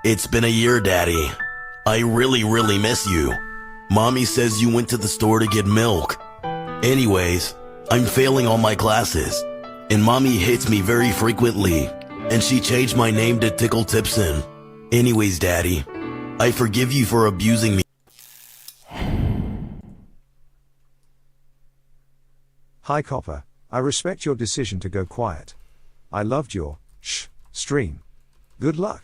It's been a year, Daddy. I really miss you. Mommy says you went to the store to get milk. Anyways, I'm failing all my classes, and Mommy hits me very frequently, and she changed my name to Tickle Tipson. Anyways, Daddy, I forgive you for abusing me. Hi Copper, I respect your decision to go quiet. I loved your stream. Good luck.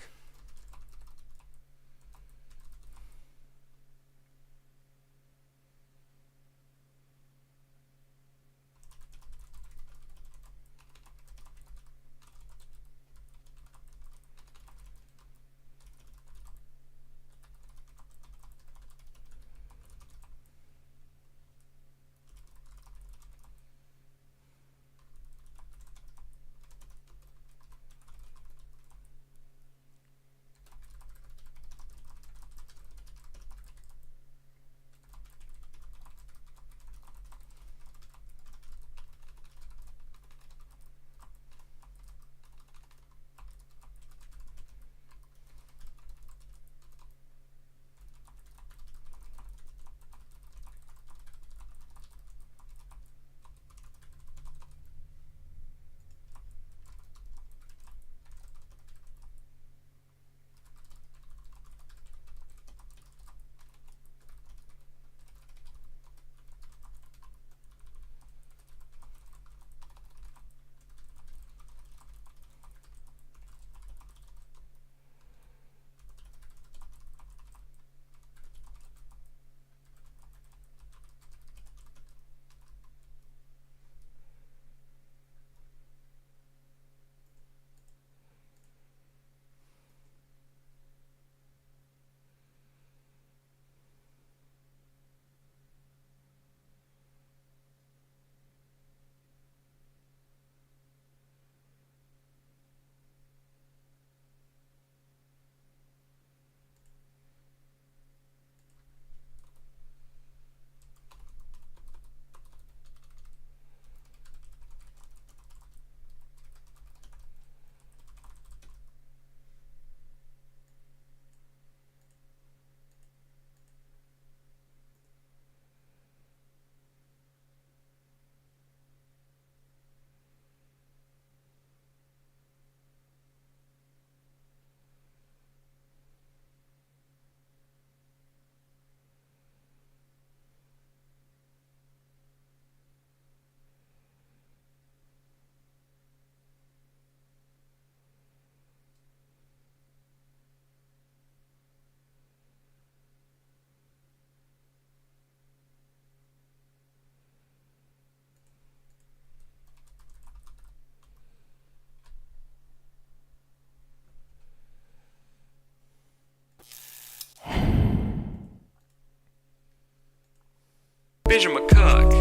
Bitch, I'm a cuck.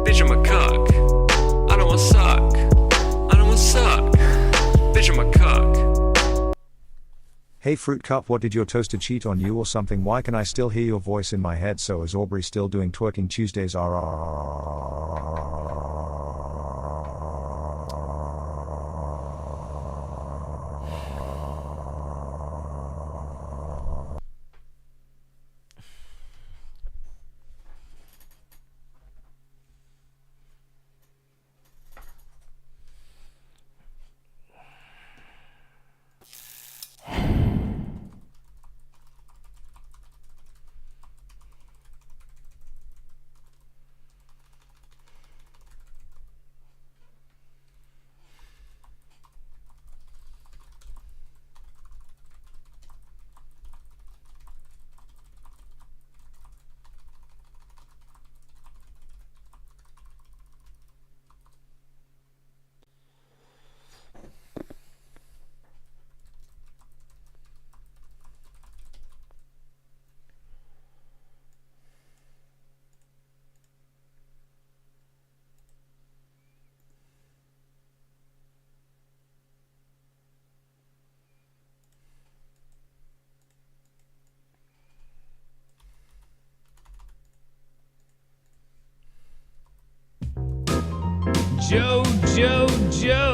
Bitch, I'm a cuck. I don't wanna suck. I don't wanna suck. Bitch, I'm a cuck. Hey Fruit Cup, what did your toaster cheat on you or something? Why can I still hear your voice in my head? So is Aubrey still doing twerking Tuesdays? Joe, Joe, Joe.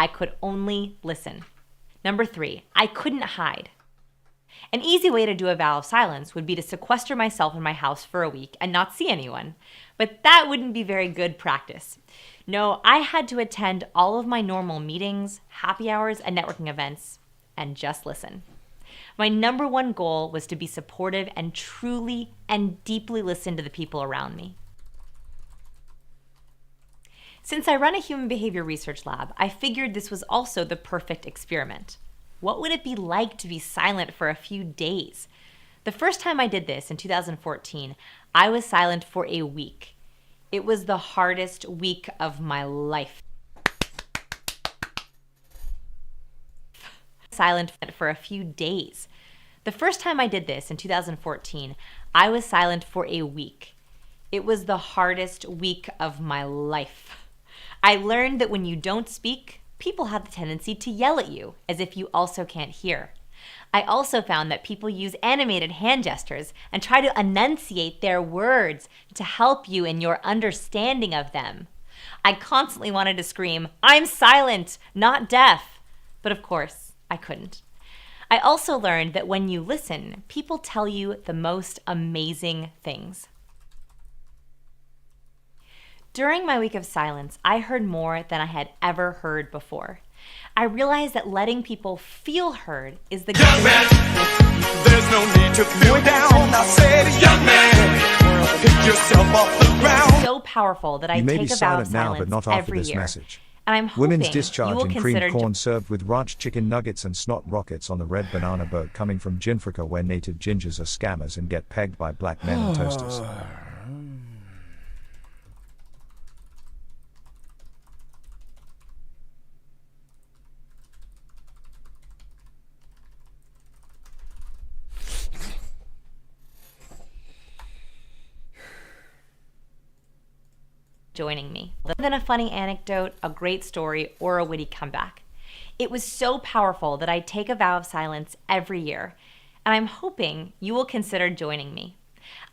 I could only listen. Number 3, I couldn't hide. An easy way to do a vow of silence would be to sequester myself in my house for a week and not see anyone. But that wouldn't be very good practice. No, I had to attend all of my normal meetings, happy hours, and networking events, and just listen. My number 1 goal was to be supportive and truly and deeply listen to the people around me. Since I run a human behavior research lab, I figured this was also the perfect experiment. What would it be like to be silent for a few days? The first time I did this in 2014, I was silent for a week. It was the hardest week of my life. Silent for a few days. The first time I did this in 2014, I was silent for a week. It was the hardest week of my life. I learned that when you don't speak, people have the tendency to yell at you as if you also can't hear. I also found that people use animated hand gestures and try to enunciate their words to help you in your understanding of them. I constantly wanted to scream, "I'm silent, not deaf," but of course, I couldn't. I also learned that when you listen, people tell you the most amazing things. During my week of silence, I heard more than I had ever heard before. I realized that letting people feel heard is the Young man, there's no need to feel down. I said, young man, pick yourself off the ground. so powerful that I You may take be a vow of silent now, silence but not after every this year. message. And I'm hoping Women's you discharge will in consider creamed corn served with ranch chicken nuggets and snot rockets on the red banana boat coming from Ginfrica, where native gingers are scammers and get pegged by black men and toasters. joining me. Other than a funny anecdote, a great story, or a witty comeback. It was so powerful that I take a vow of silence every year, and I'm hoping you will consider joining me.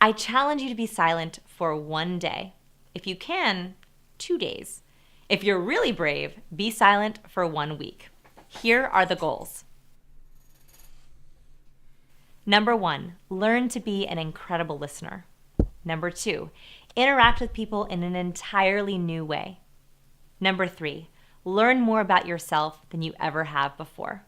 I challenge you to be silent for 1 day. If you can, 2 days. If you're really brave, be silent for 1 week. Here are the goals. Number 1, learn to be an incredible listener. Number 2, interact with people in an entirely new way. Number 3, learn more about yourself than you ever have before.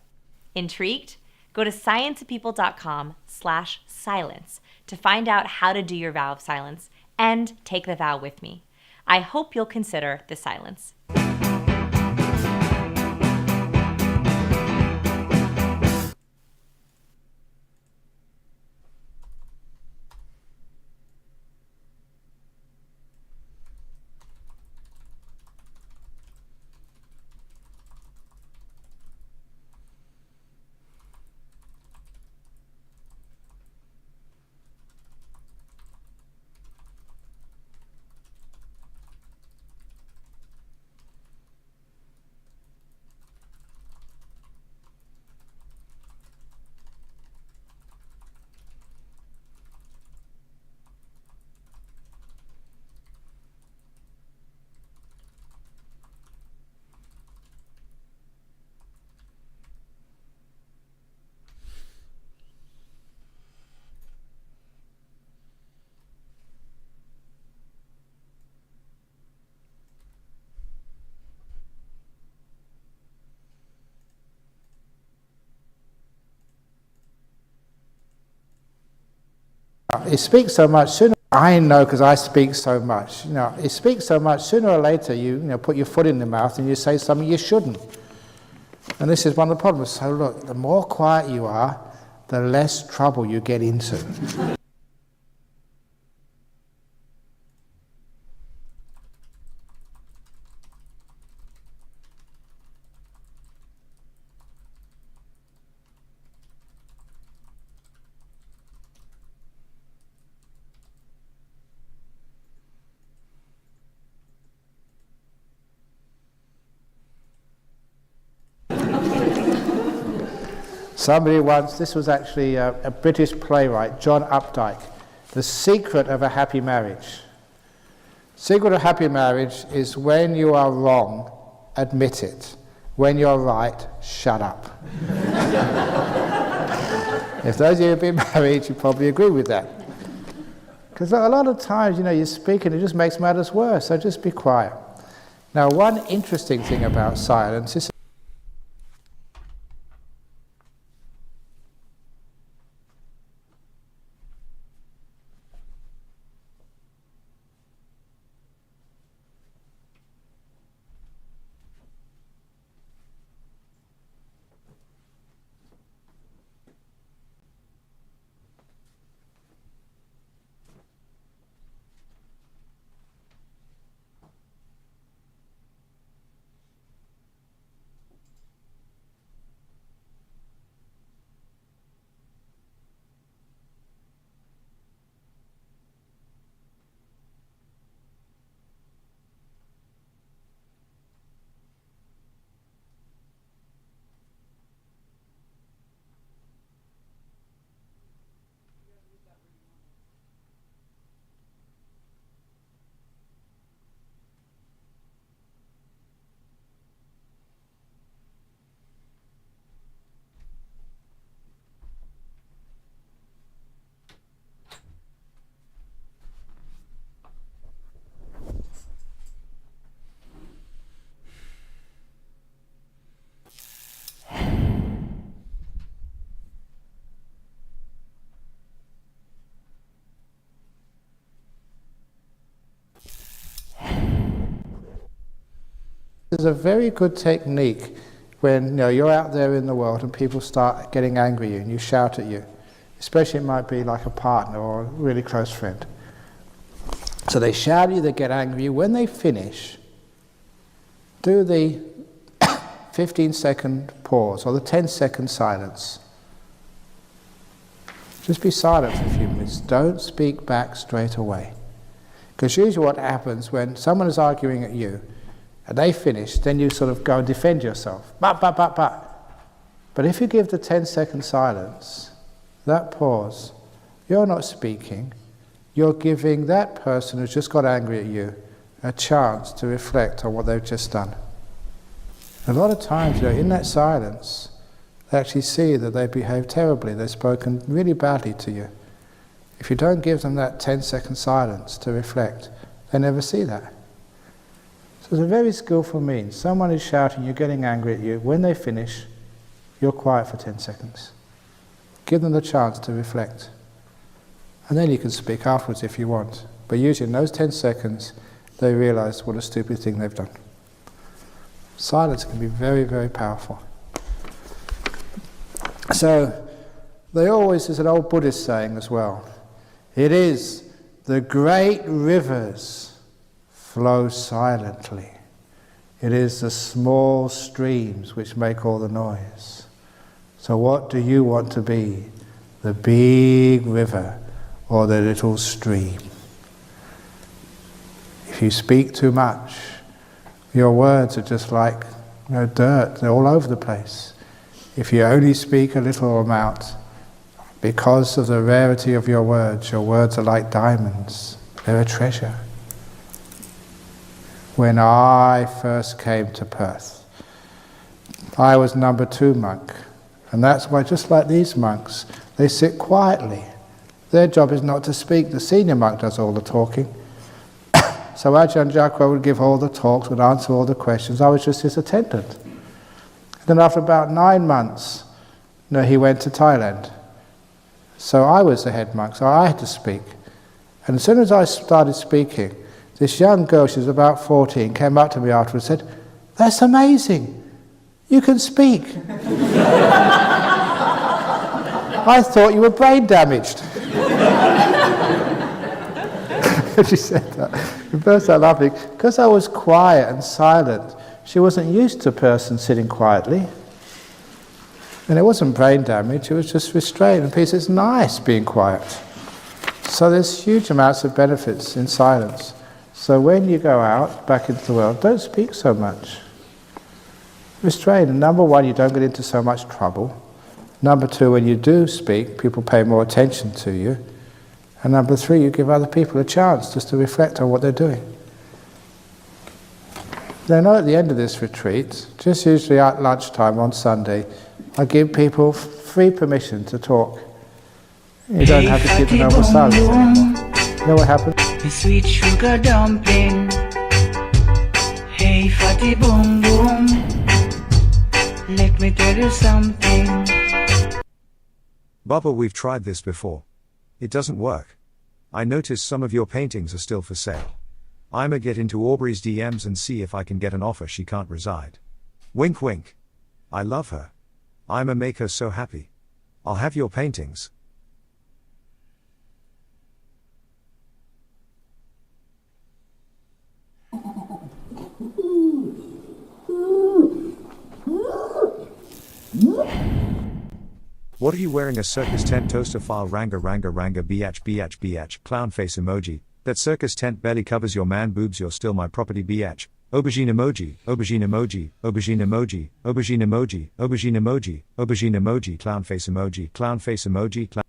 Intrigued? Go to scienceofpeople.com/silence to find out how to do your vow of silence and take the vow with me. I hope you'll consider the silence. It speaks so much sooner. I know because I speak so much. It speaks so much. Sooner or later, you put your foot in the mouth and you say something you shouldn't. And this is one of the problems. So look, the more quiet you are, the less trouble you get into. Somebody once, this was actually a British playwright, John Updike, The Secret of a Happy Marriage. Secret of happy marriage is when you are wrong, admit it. when you're right, shut up. If those of you who've been married, you probably agree with that. Because a lot of times, you speak and it just makes matters worse, so just be quiet. Now, one interesting thing about silence is there's a very good technique when you're out there in the world and people start getting angry at you and you shout at you. Especially it might be like a partner or a really close friend. So they shout at you, they get angry. When they finish, do the 15-second pause or the 10-second silence. Just be silent for a few minutes. Don't speak back straight away. Because usually what happens when someone is arguing at you and they finish, then you sort of go and defend yourself. But if you give the 10-second silence, that pause, you're not speaking, you're giving that person who's just got angry at you a chance to reflect on what they've just done. A lot of times, in that silence, they actually see that they behaved terribly, they've spoken really badly to you. If you don't give them that 10-second silence to reflect, they never see that. So it's a very skillful means. Someone is shouting, you're getting angry at you. When they finish, you're quiet for 10 seconds. Give them the chance to reflect. And then you can speak afterwards if you want. But usually in those 10 seconds, they realize what a stupid thing they've done. Silence can be very, very powerful. So, there's an old Buddhist saying as well. It is the great rivers flow silently. It is the small streams which make all the noise. So what do you want to be? The big river or the little stream? If you speak too much, your words are just like dirt, they're all over the place. If you only speak a little amount, because of the rarity of your words are like diamonds, they're a treasure. When I first came to Perth, I was number 2 monk, and that's why, just like these monks, they sit quietly. Their job is not to speak, the senior monk does all the talking. So Ajahn Jagwa would give all the talks, would answer all the questions, I was just his attendant. Then after about 9 months, he went to Thailand. So I was the head monk, so I had to speak. And as soon as I started speaking, this young girl, she was about 14, came up to me afterwards and said, "That's amazing, you can speak." I thought you were brain damaged. She said that. At first I laughed, because I was quiet and silent. She wasn't used to a person sitting quietly. And it wasn't brain damage, it was just restraint and peace. It's nice being quiet. So there's huge amounts of benefits in silence. So when you go out, back into the world, don't speak so much. Restrain. And number 1, you don't get into so much trouble. Number 2, when you do speak, people pay more attention to you. And number 3, you give other people a chance just to reflect on what they're doing. Then at the end of this retreat, just usually at lunchtime on Sunday, I give people free permission to talk. You don't have to keep the normal silence anymore. You know what happens? Me sweet sugar dumpling. Hey fatty boom boom. Let me tell you something. Bubba, we've tried this before. It doesn't work. I noticed some of your paintings are still for sale. I'ma get into Aubrey's DMs and see if I can get an offer she can't reside. Wink wink. I love her. I'ma make her so happy. I'll have your paintings. What are you wearing? A circus tent toaster file ranga bh clown face emoji. That circus tent barely covers your man boobs, you're still my property bh. Aubergine emoji, aubergine emoji, aubergine emoji, aubergine emoji, aubergine emoji, aubergine emoji, clown face emoji, clown face emoji, clown.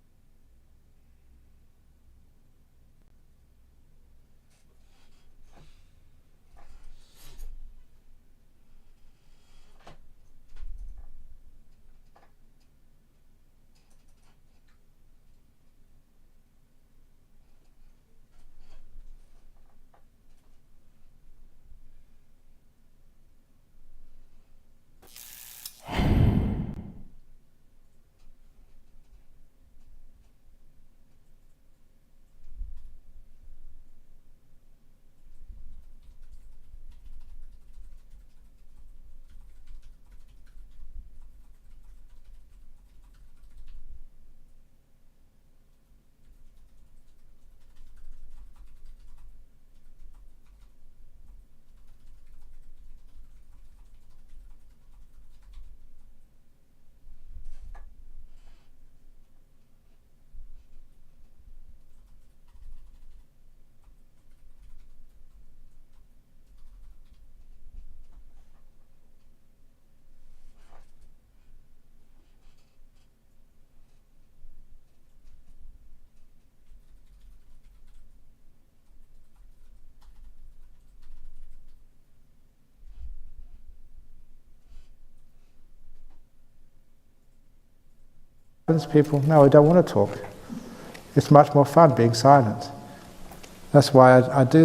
People, no, I don't want to talk. It's much more fun being silent. That's why I do.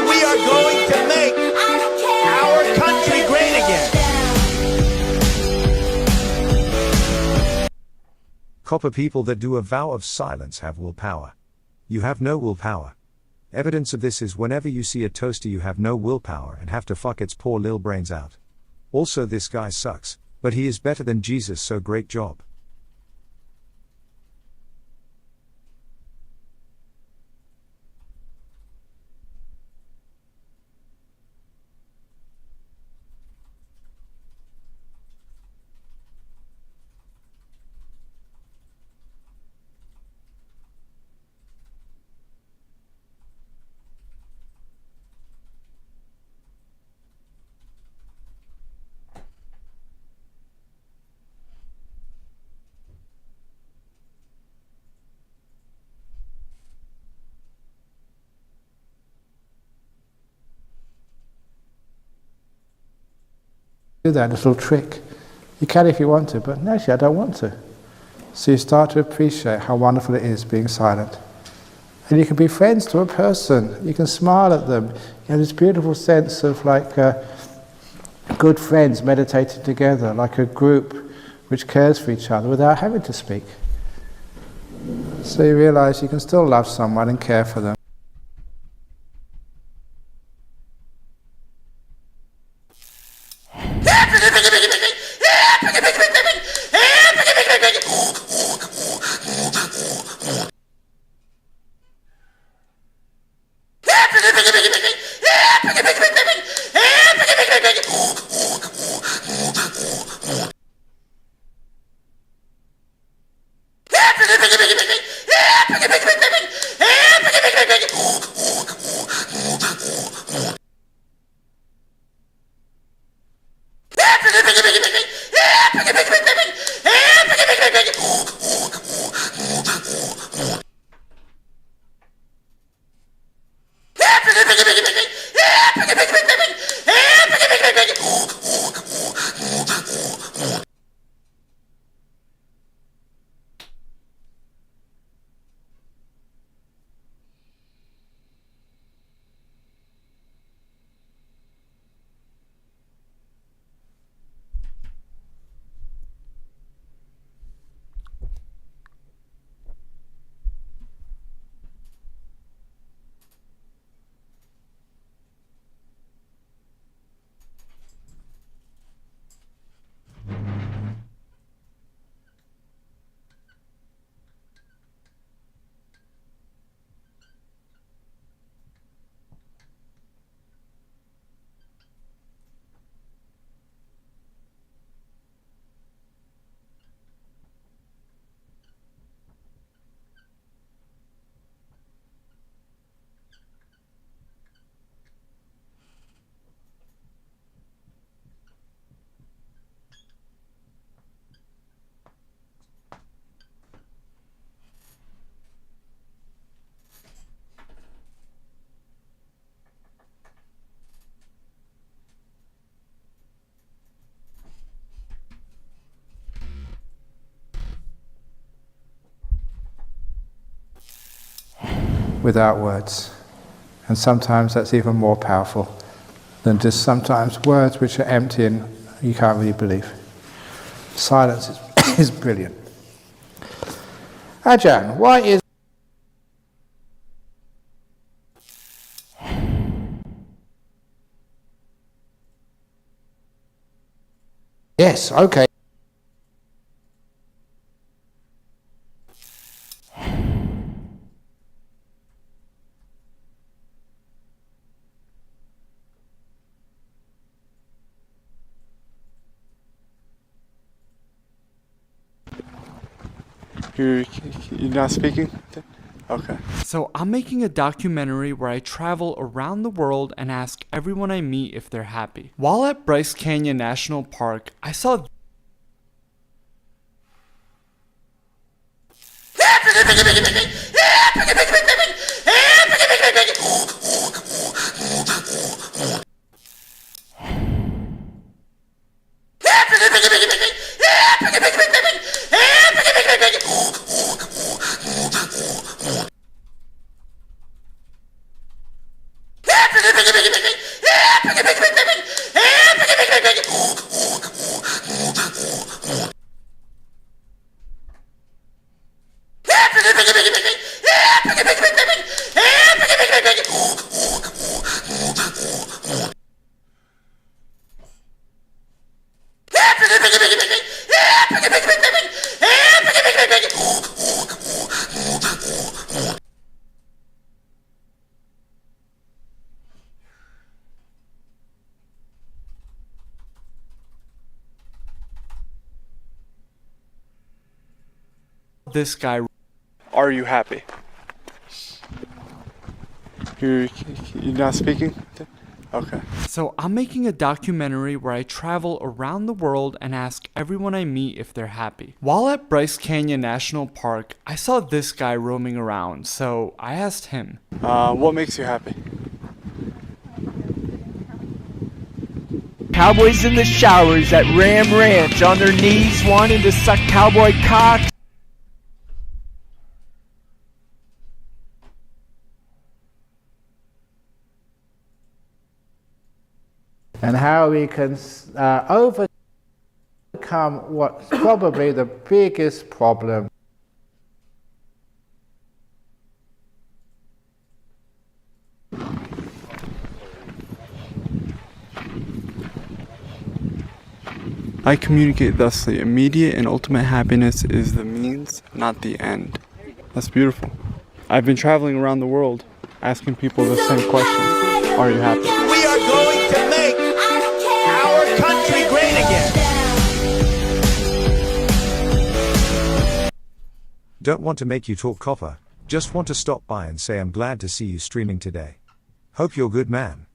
We are going to make our country great again. Copper, people that do a vow of silence have willpower. You have no willpower. Evidence of this is whenever you see a toaster you have no willpower and have to fuck its poor lil brains out. Also, this guy sucks, but he is better than Jesus, so great job. Do that little trick. You can if you want to, but actually I don't want to. So you start to appreciate how wonderful it is being silent. And you can be friends to a person. You can smile at them. You have this beautiful sense of like good friends meditating together, like a group which cares for each other without having to speak. So you realize you can still love someone and care for them. without words. And sometimes that's even more powerful than just sometimes words which are empty and you can't really believe. Silence is brilliant. Ajahn, why is... Yes, okay. You're not speaking? Okay. So I'm making a documentary where I travel around the world and ask everyone I meet if they're happy. While at Bryce Canyon National Park, I saw this guy. Are you happy? You're not speaking? Okay. So I'm making a documentary where I travel around the world and ask everyone I meet if they're happy. While at Bryce Canyon National Park, I saw this guy roaming around, so I asked him. What makes you happy? Cowboys in the showers at Ram Ranch on their knees wanting to suck cowboy cock. And how we can overcome what's probably the biggest problem. I communicate thusly. Immediate and ultimate happiness is the means, not the end. That's beautiful. I've been traveling around the world asking people the same question. Are you happy? We are going to make our country great again. Don't want to make you talk copper, just want to stop by and say I'm glad to see you streaming today. Hope you're good, man.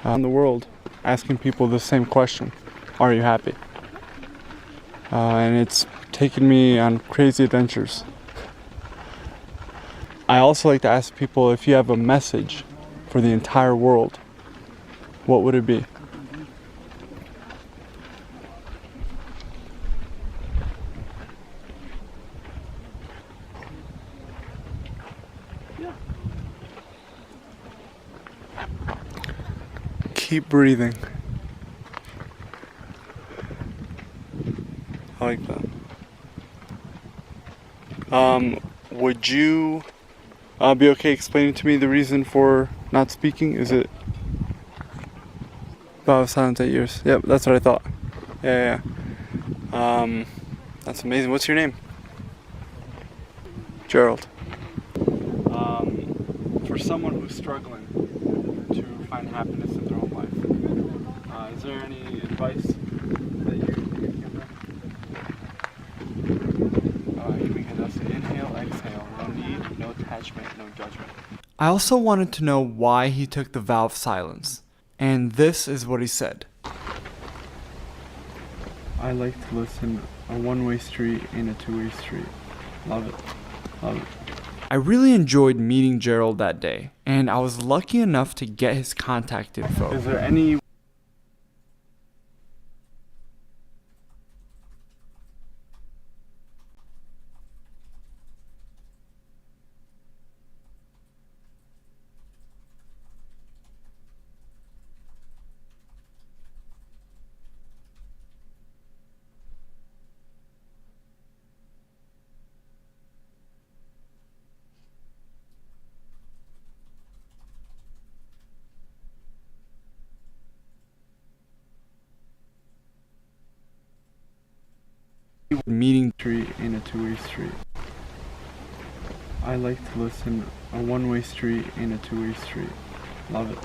In the world asking people the same question. Are you happy? And it's taken me on crazy adventures. I also like to ask people if you have a message for the entire world, what would it be? Keep breathing. I like that. Would you be okay explaining to me the reason for not speaking? Is it about silence 8 years? Yep, that's what I thought. Yeah. That's amazing. What's your name? Gerald. For someone who's struggling to find happiness in their own life, is there any advice that you can give them? You can just inhale, exhale, no need, no attachment, no judgment. I also wanted to know why he took the vow of silence. And this is what he said. I like to listen a one-way street and a two-way street. Love it. Love it. I really enjoyed meeting Gerald that day, and I was lucky enough to get his contact info. Is there any meeting street and a two-way street? I like to listen a one-way street and a two-way street. Love it.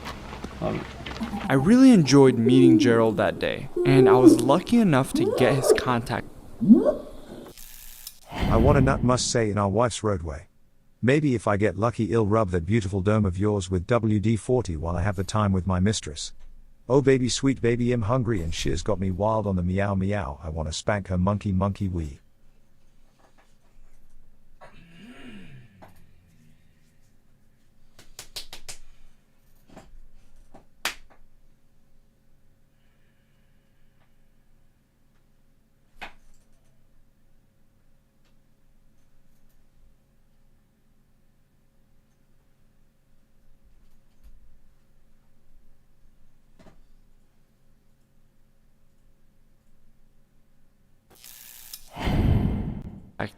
Love it. I really enjoyed meeting Gerald that day, and I was lucky enough to get his contact. I want a nut, must say, in our wife's roadway. Maybe if I get lucky, I'll rub that beautiful dome of yours with WD-40 while I have the time with my mistress. Oh baby, sweet baby, I'm hungry and she's got me wild on the meow meow. I want to spank her monkey wee.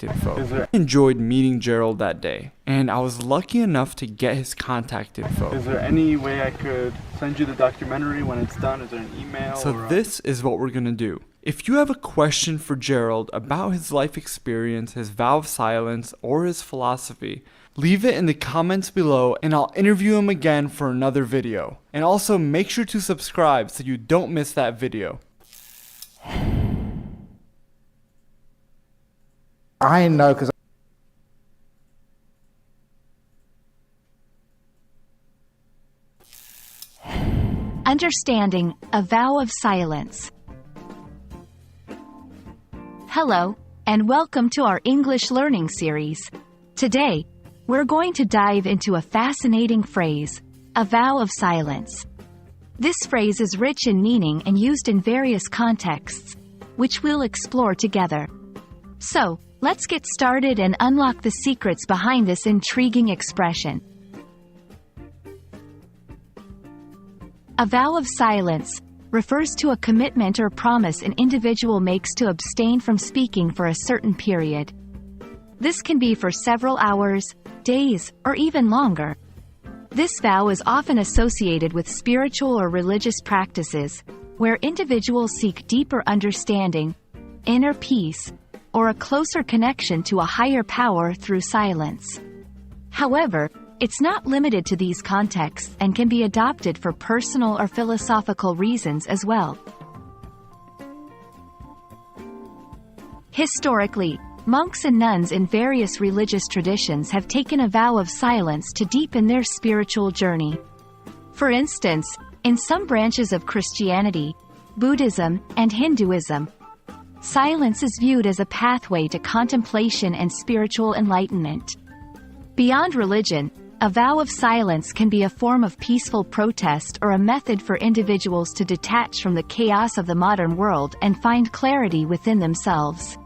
Info. I enjoyed meeting Gerald that day, and I was lucky enough to get his contact info. Is there any way I could send you the documentary when it's done? Is there an email? So this is what we're gonna do. If you have a question for Gerald about his life experience, his vow of silence, or his philosophy, leave it in the comments below and I'll interview him again for another video. And also make sure to subscribe so you don't miss that video. I know because Understanding a vow of silence. Hello, and welcome to our English learning series. Today, we're going to dive into a fascinating phrase, a vow of silence. This phrase is rich in meaning and used in various contexts, which we'll explore together. So, let's get started and unlock the secrets behind this intriguing expression. A vow of silence refers to a commitment or promise an individual makes to abstain from speaking for a certain period. This can be for several hours, days, or even longer. This vow is often associated with spiritual or religious practices, where individuals seek deeper understanding, inner peace, or a closer connection to a higher power through silence. However, it's not limited to these contexts and can be adopted for personal or philosophical reasons as well. Historically, monks and nuns in various religious traditions have taken a vow of silence to deepen their spiritual journey. For instance, in some branches of Christianity, Buddhism, and Hinduism, silence is viewed as a pathway to contemplation and spiritual enlightenment. Beyond religion, a vow of silence can be a form of peaceful protest or a method for individuals to detach from the chaos of the modern world and find clarity within themselves.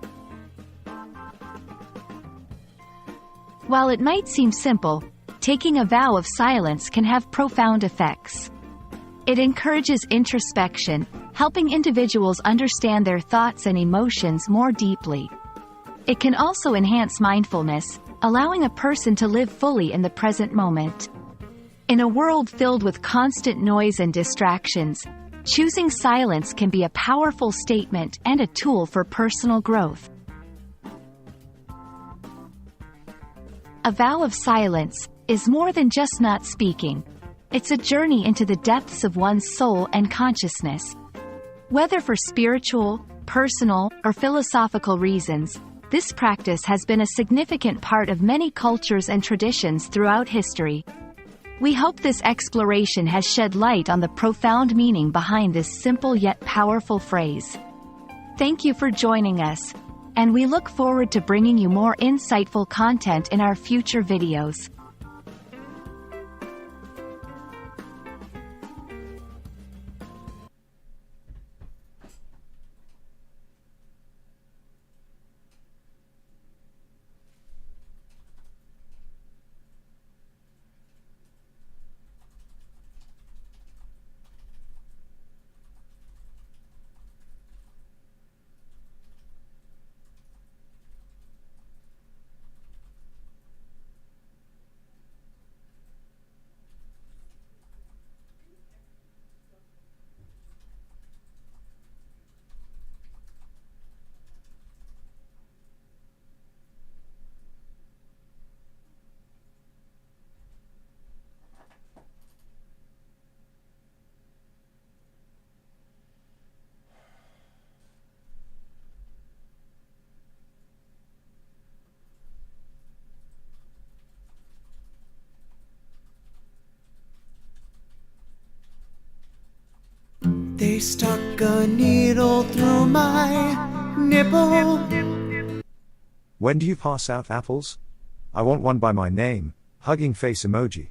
While it might seem simple, taking a vow of silence can have profound effects. It encourages introspection, helping individuals understand their thoughts and emotions more deeply. It can also enhance mindfulness, allowing a person to live fully in the present moment. In a world filled with constant noise and distractions, choosing silence can be a powerful statement and a tool for personal growth. A vow of silence is more than just not speaking. It's a journey into the depths of one's soul and consciousness. Whether for spiritual, personal, or philosophical reasons, this practice has been a significant part of many cultures and traditions throughout history. We hope this exploration has shed light on the profound meaning behind this simple yet powerful phrase. Thank you for joining us, and we look forward to bringing you more insightful content in our future videos. They stuck a needle through my nipple. When do you pass out apples? I want one by my name, hugging face emoji.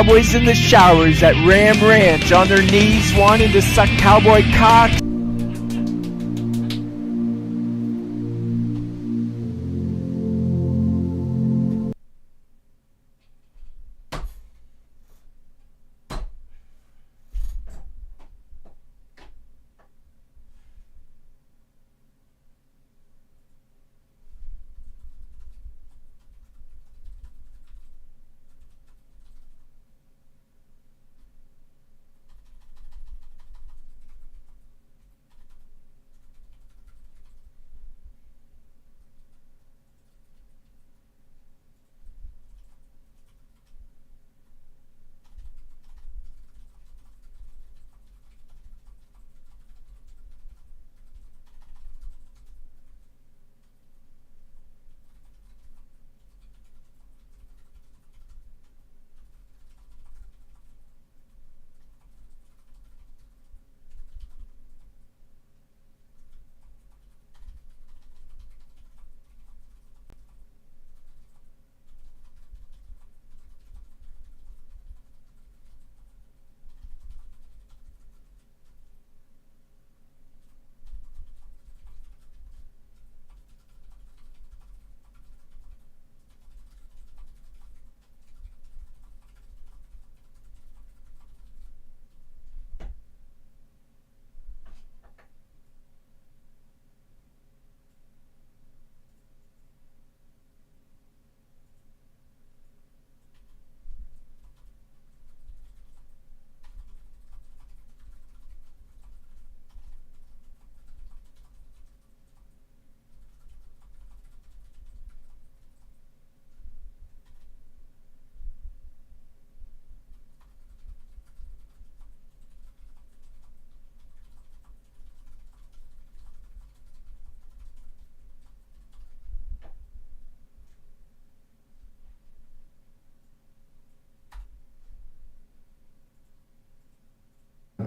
cowboys in the showers at Ram Ranch on their knees wanting to suck cowboy cock.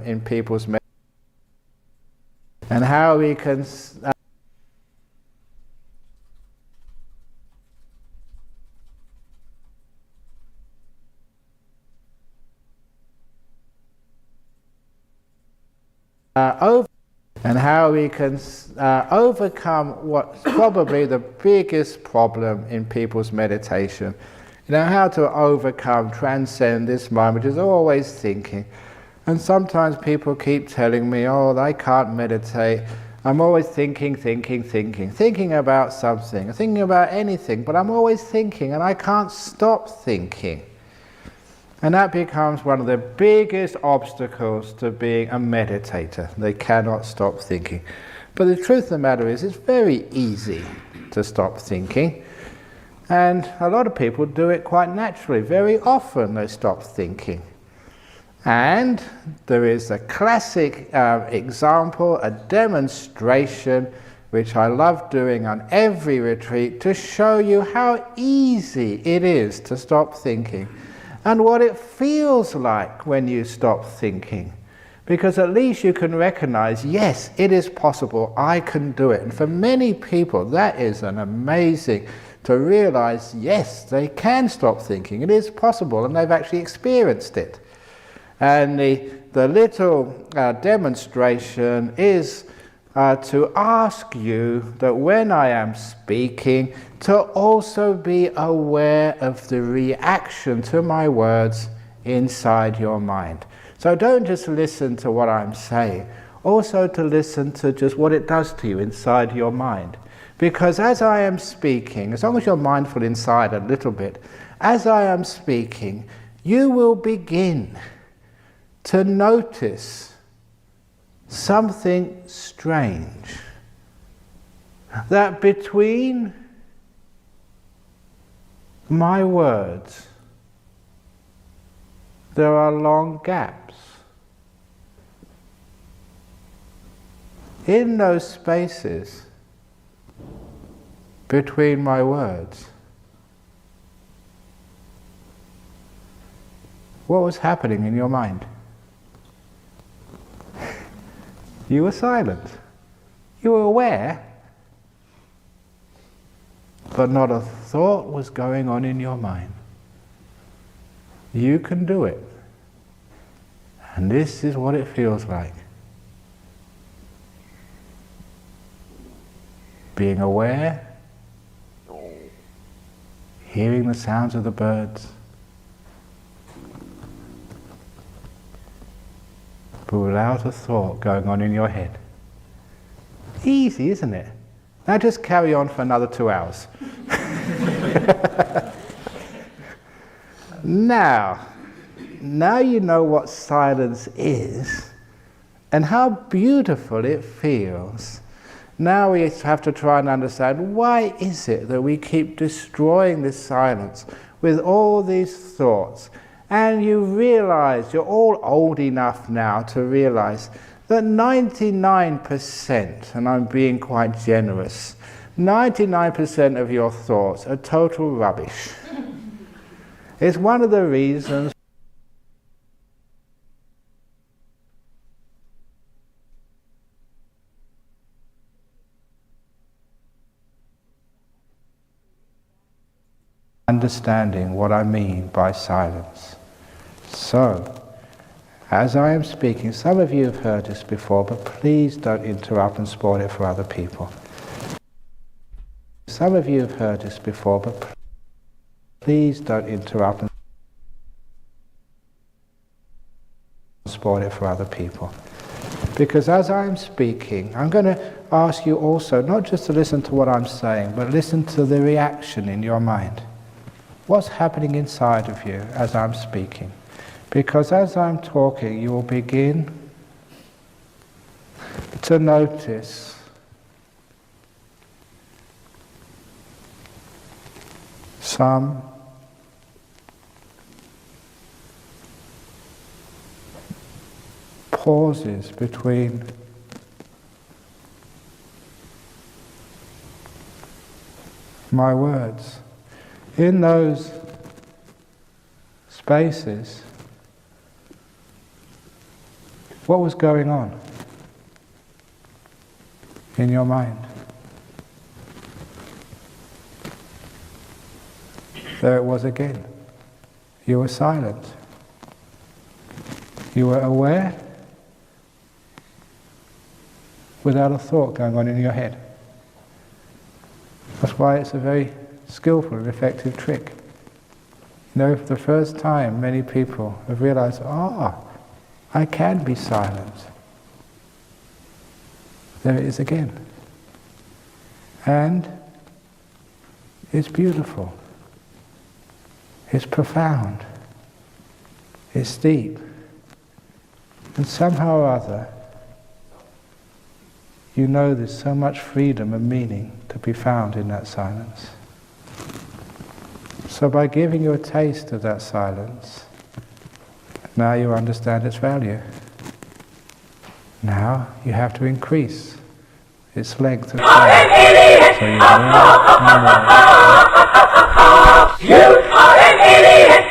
In people's and how we can and how we can overcome what's probably the biggest problem in people's meditation. You know, how to overcome, transcend this mind, which is always thinking. And sometimes people keep telling me, oh, I can't meditate. I'm always thinking about something, thinking about anything, but I'm always thinking and I can't stop thinking. And that becomes one of the biggest obstacles to being a meditator. They cannot stop thinking. But the truth of the matter is, it's very easy to stop thinking. And a lot of people do it quite naturally. Very often they stop thinking. And there is a classic example, a demonstration, which I love doing on every retreat, to show you how easy it is to stop thinking and what it feels like when you stop thinking. Because at least you can recognize, yes, it is possible, I can do it. And for many people, that is an amazing to realize, yes, they can stop thinking, it is possible, and they've actually experienced it. And the little demonstration is to ask you that when I am speaking, to also be aware of the reaction to my words inside your mind. So don't just listen to what I'm saying, also to listen to just what it does to you inside your mind. Because as I am speaking, as long as you're mindful inside a little bit, as I am speaking, you will begin to notice something strange. That between my words, there are long gaps. In those spaces between my words, what was happening in your mind? You were silent. You were aware, but not a thought was going on in your mind. You can do it. And this is what it feels like. Being aware, hearing the sounds of the birds, but without a thought going on in your head. Easy, isn't it? Now just carry on for another 2 hours. Now you know what silence is and how beautiful it feels. Now we have to try and understand, why is it that we keep destroying this silence with all these thoughts? And you realize, you're all old enough now to realize that 99%, and I'm being quite generous, 99% of your thoughts are total rubbish. It's one of the reasons understanding what I mean by silence. So, as I am speaking, some of you have heard this before, but please don't interrupt and spoil it for other people. Some of you have heard this before, but please don't interrupt and spoil it for other people. Because as I am speaking, I'm going to ask you also not just to listen to what I'm saying, but listen to the reaction in your mind. What's happening inside of you as I'm speaking? Because as I'm talking, you will begin to notice some pauses between my words. In those spaces, what was going on in your mind? There it was again. You were silent. You were aware without a thought going on in your head. That's why it's a very skillful and effective trick. You know, for the first time, many people have realized, I can be silent. There it is again. And it's beautiful. It's profound. It's deep. And somehow or other, you know there's so much freedom and meaning to be found in that silence. So by giving you a taste of that silence, now you understand its value. Now you have to increase its length of time. So you more and more. You are an idiot!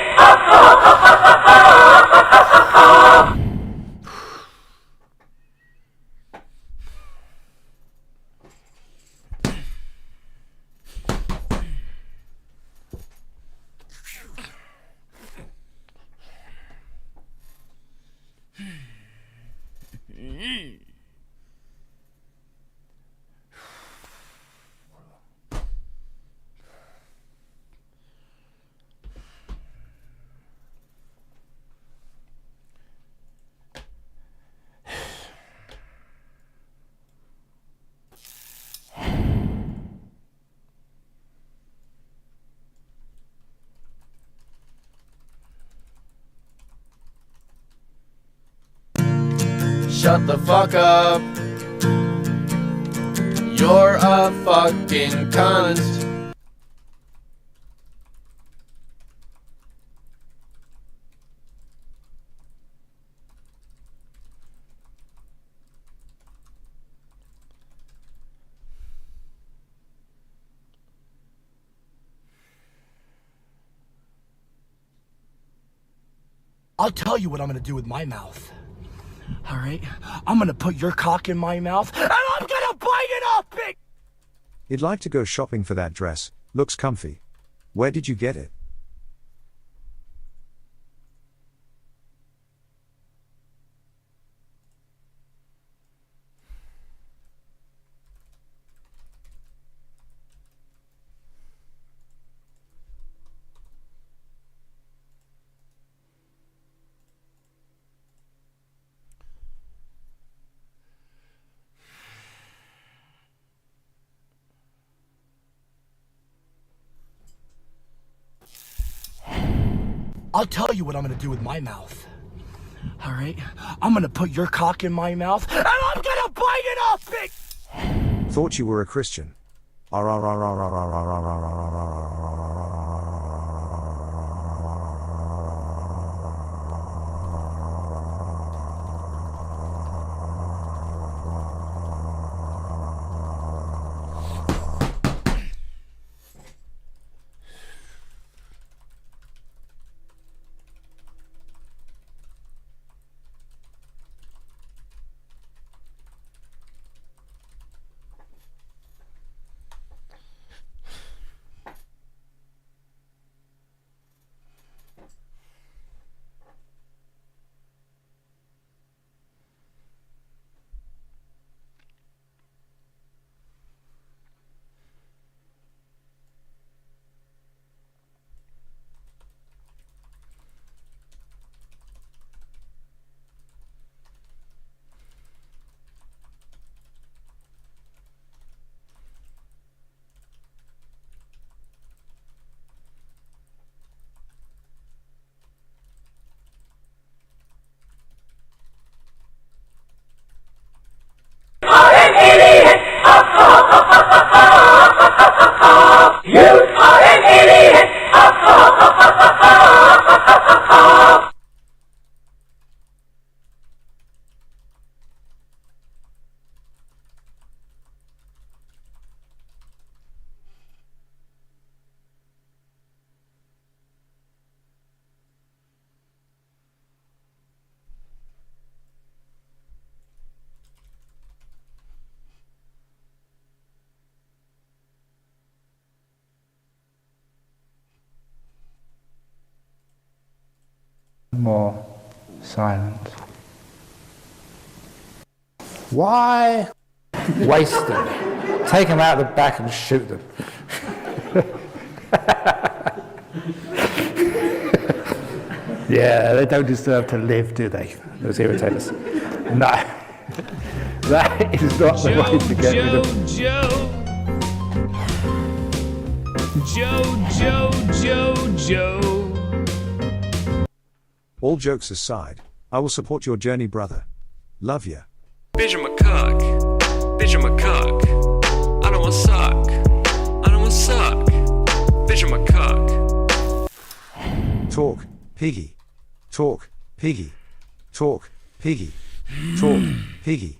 Shut the fuck up. You're a fucking cunt. I'll tell you what I'm gonna do with my mouth. Alright? I'm gonna put your cock in my mouth, and I'm gonna bite it off, big! You'd like to go shopping for that dress, looks comfy. Where did you get it? I'll tell you what I'm gonna do with my mouth. All right? I'm gonna put your cock in my mouth, and I'm gonna bite it off, big. Thought you were a Christian. More silent. Why waste them? Take them out the back and shoot them. Yeah, they don't deserve to live, do they? Those irritators. No. That is not the way to get rid of them. Joe. All jokes aside, I will support your journey, brother. Love ya. Bitch, I'm a cuck. Bitch, I'm a cuck. I don't wanna suck. I don't wanna suck. Bitch, I'm a cuck. Talk, piggy. Talk, piggy. Talk, piggy. Talk, piggy.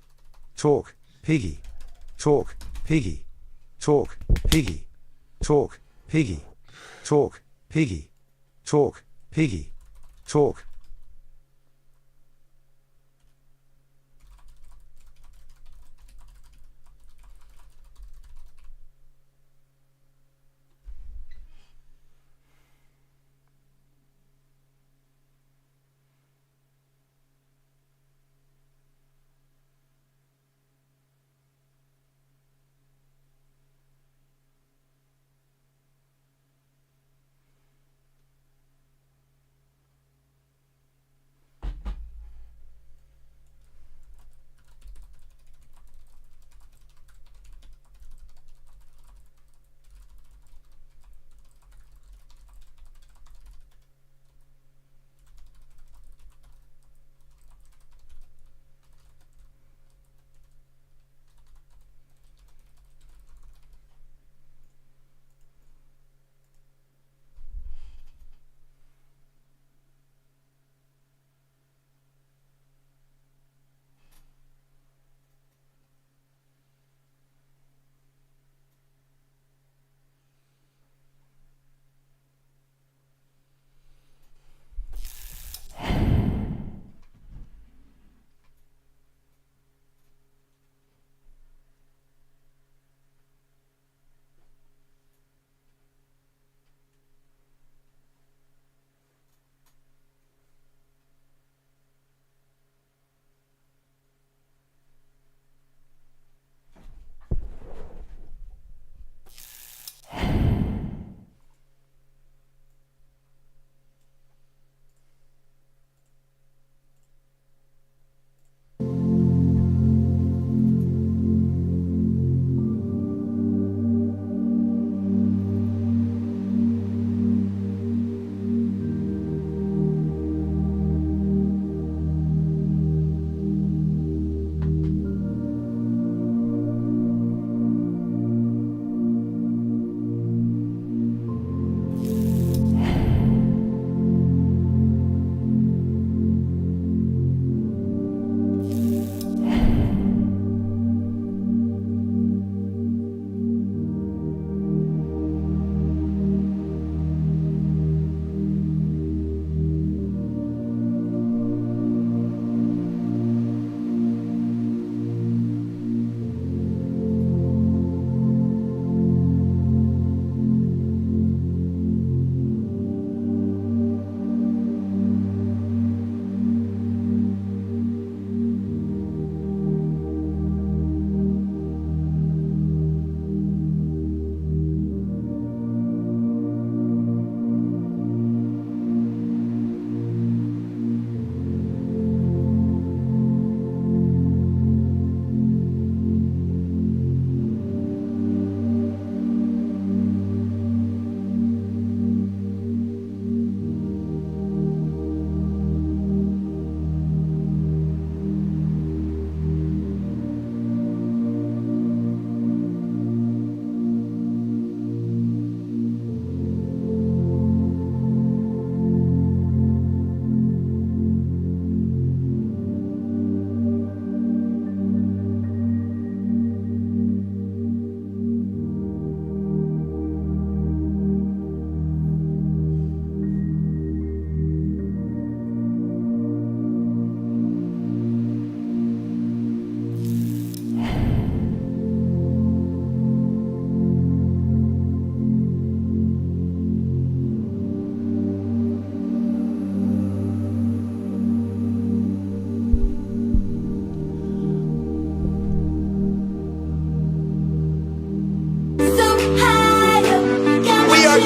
Talk, piggy. Talk, piggy. Talk, piggy. Talk, piggy. Talk, piggy. Talk, piggy. Talk.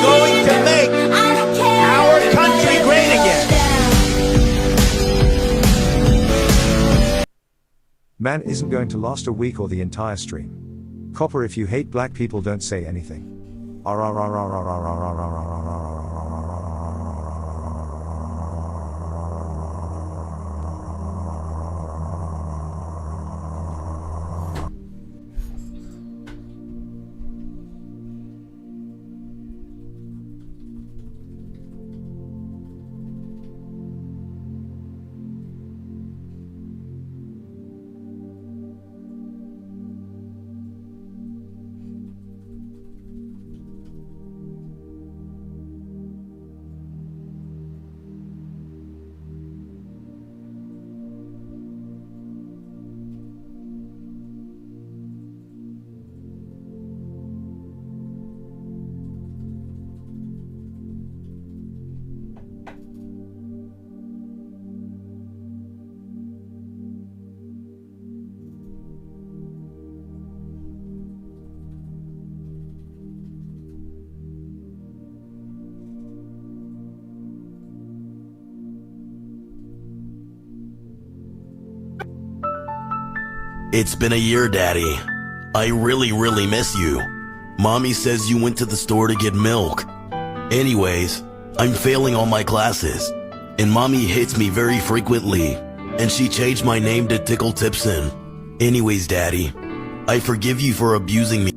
going to make our country great again. Man isn't going to last a week or the entire stream. Copper, if you hate black people, don't say anything. It's been a year, Daddy. I really, really miss you. Mommy says you went to the store to get milk. Anyways, I'm failing all my classes, and Mommy hits me very frequently, and she changed my name to Tickle Tipson. Anyways, Daddy, I forgive you for abusing me.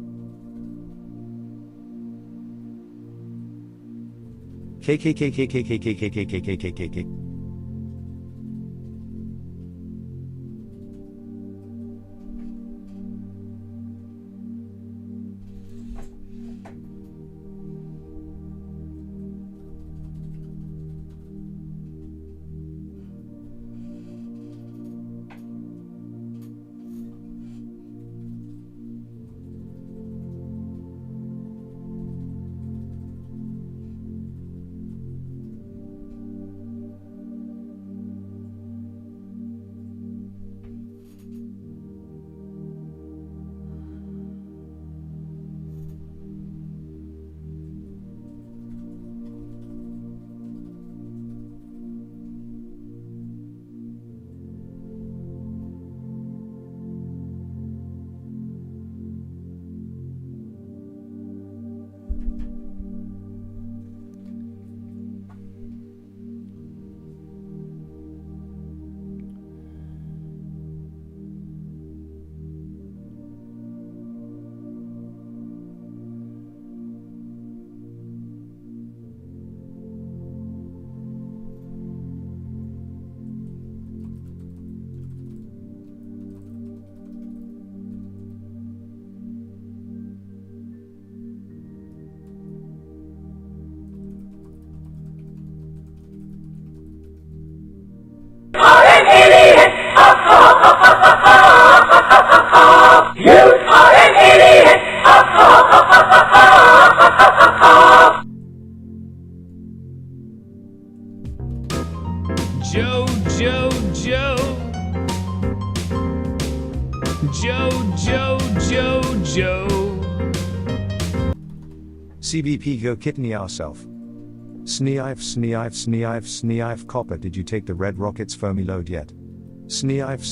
Joe, Joe, Joe. Joe, Joe, Joe, Joe. CBP go kidney ourself. Sneeif, Copper, did you take the Red Rockets foamy load yet? Sneeif.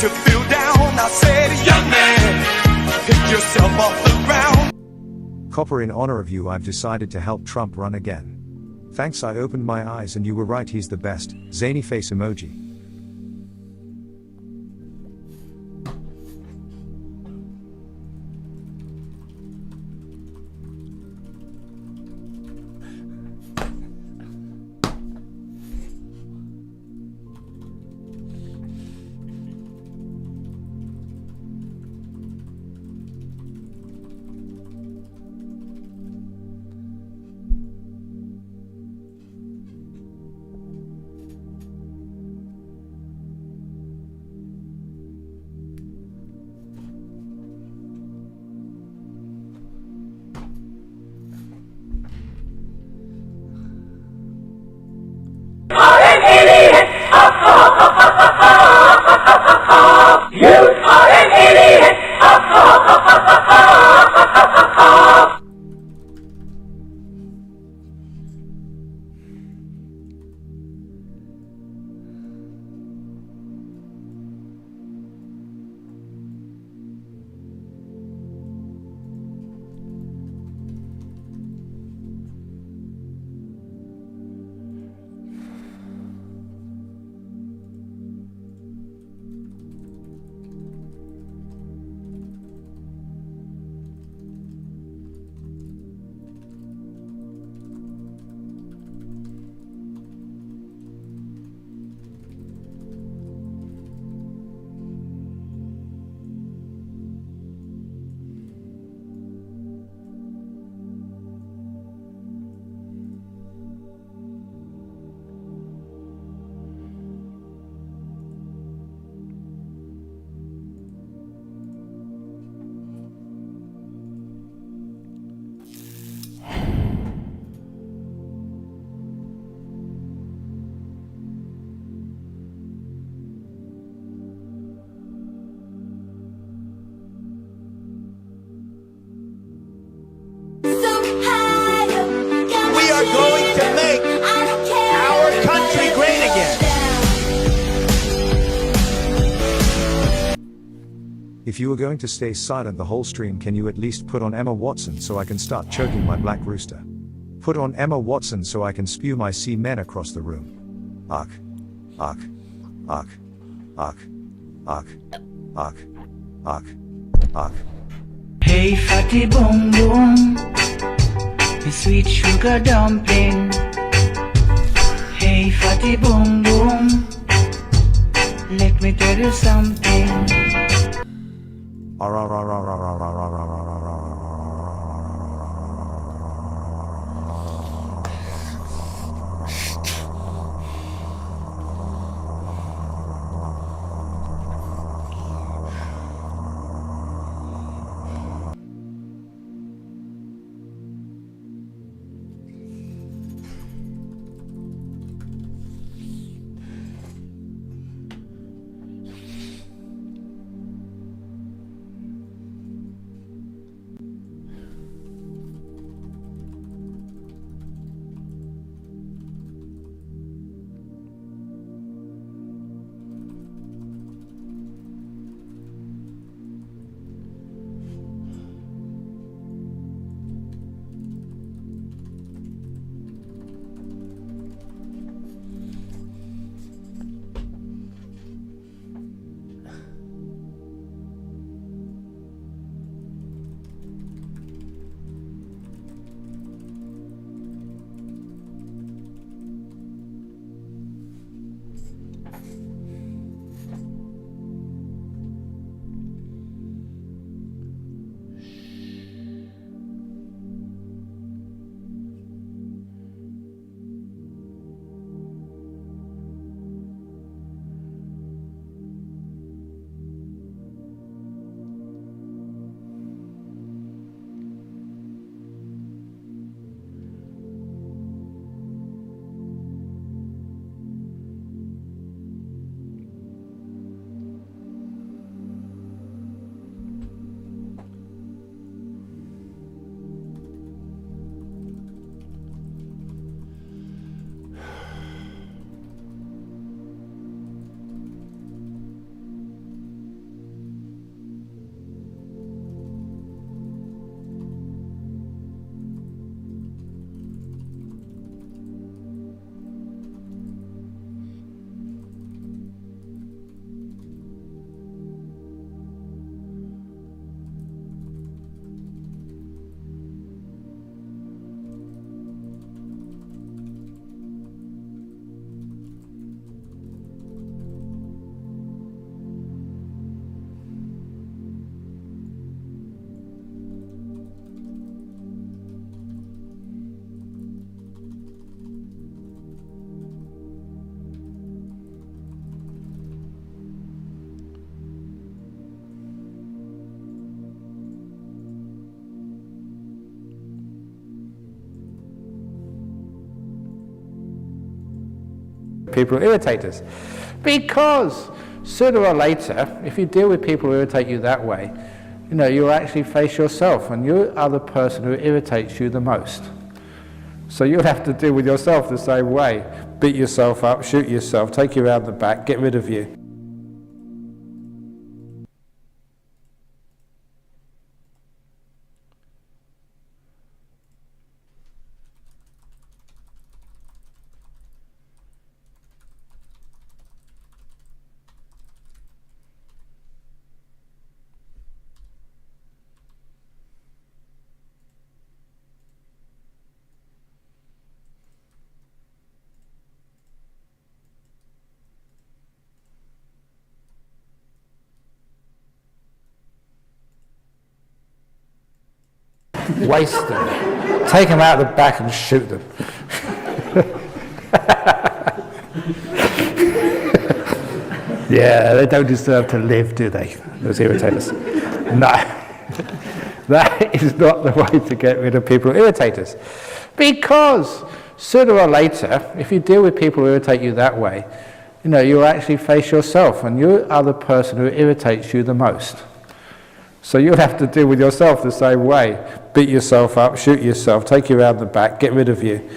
to feel down. I said, young man, pick yourself off the ground. Copper, in honor of you, I've decided to help Trump run again. Thanks, I opened my eyes and you were right, he's the best. Zany face emoji. We are going to make our country great again. If you were going to stay silent the whole stream, can you at least put on Emma Watson so I can start choking my black rooster? Put on Emma Watson so I can spew my semen across the room. Ark. Ark. Ark. Ark. Ark. Ark. Ark. Ark. Hey fatty boom boom, me sweet sugar dumpling. Hey fatty boom boom, let me tell you something. people who irritate us. Because sooner or later, if you deal with people who irritate you that way, you'll actually face yourself, and you are the person who irritates you the most. So you'll have to deal with yourself the same way. Beat yourself up, shoot yourself, take you around the back, get rid of you. Waste them. Take them out of the back and shoot them. Yeah, they don't deserve to live, do they? Those irritators. No. That is not the way to get rid of people who irritate us. Because sooner or later, if you deal with people who irritate you that way, you'll actually face yourself, and you are the person who irritates you the most. So you'll have to deal with yourself the same way. Beat yourself up, shoot yourself, take you around the back, get rid of you.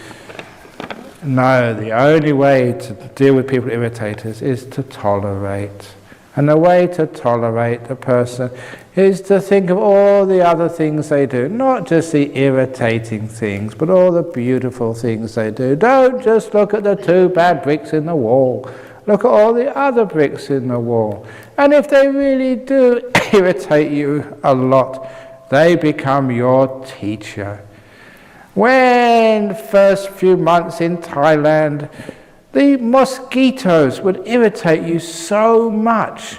No, the only way to deal with people who irritate us is to tolerate. And the way to tolerate a person is to think of all the other things they do. Not just the irritating things, but all the beautiful things they do. Don't just look at the 2 bad bricks in the wall. Look at all the other bricks in the wall. And if they really do irritate you a lot, they become your teacher. When first few months in Thailand, the mosquitoes would irritate you so much,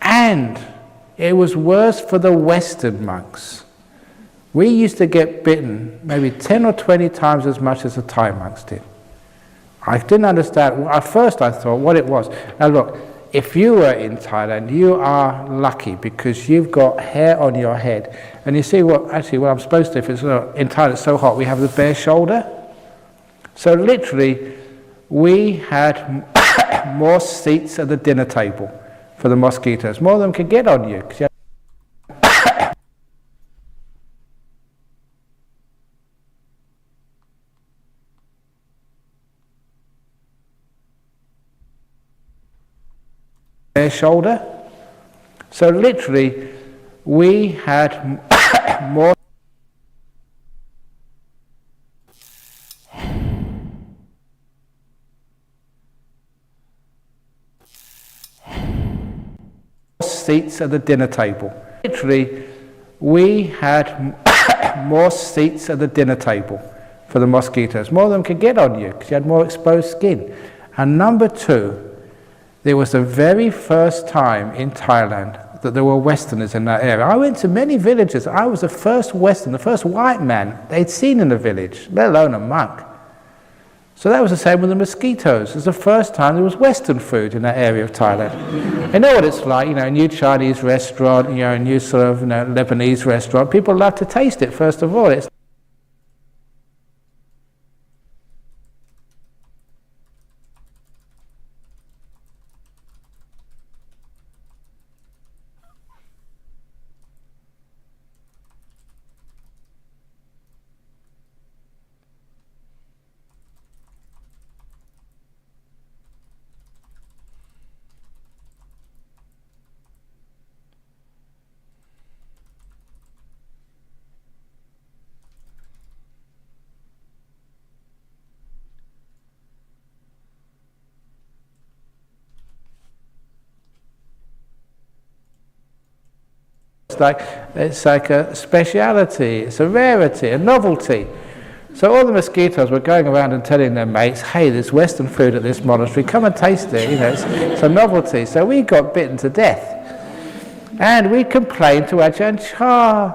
and it was worse for the Western monks. We used to get bitten maybe 10 or 20 times as much as the Thai monks did. I didn't understand. At first I thought what it was. Now look, if you were in Thailand, you are lucky because you've got hair on your head. And you see what I'm supposed to, if it's in Thailand it's so hot, we have the bare shoulder. So literally, we had more seats at the dinner table for the mosquitoes. More of them could get on you. Their shoulder. So literally, we had more seats at the dinner table. Literally, we had more seats at the dinner table for the mosquitoes. More of them could get on you because you had more exposed skin. And number 2, there was the very first time in Thailand that there were Westerners in that area. I went to many villages. I was the first Western, the first white man they'd seen in the village, let alone a monk. So that was the same with the mosquitoes. It was the first time there was Western food in that area of Thailand. You know what it's like, a new Chinese restaurant, a new sort of Lebanese restaurant. People love to taste it, first of all. It's like a speciality, it's a rarity, a novelty. So all the mosquitoes were going around and telling their mates, hey, there's Western food at this monastery, come and taste it, it's a novelty. So we got bitten to death. And we complained to Ajahn Chah,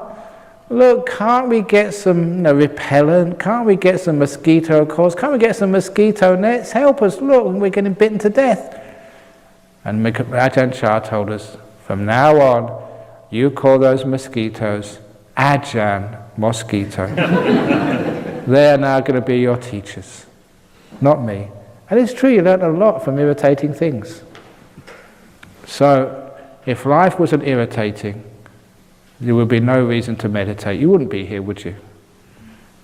look, can't we get some repellent, can't we get some mosquito coils, can't we get some mosquito nets, help us, look, we're getting bitten to death. And Ajahn Chah told us, from now on, you call those mosquitoes Ajahn Mosquito. They are now going to be your teachers. Not me, And it's true, you learn a lot from irritating things. So, if life wasn't irritating, there would be no reason to meditate. You wouldn't be here, would you?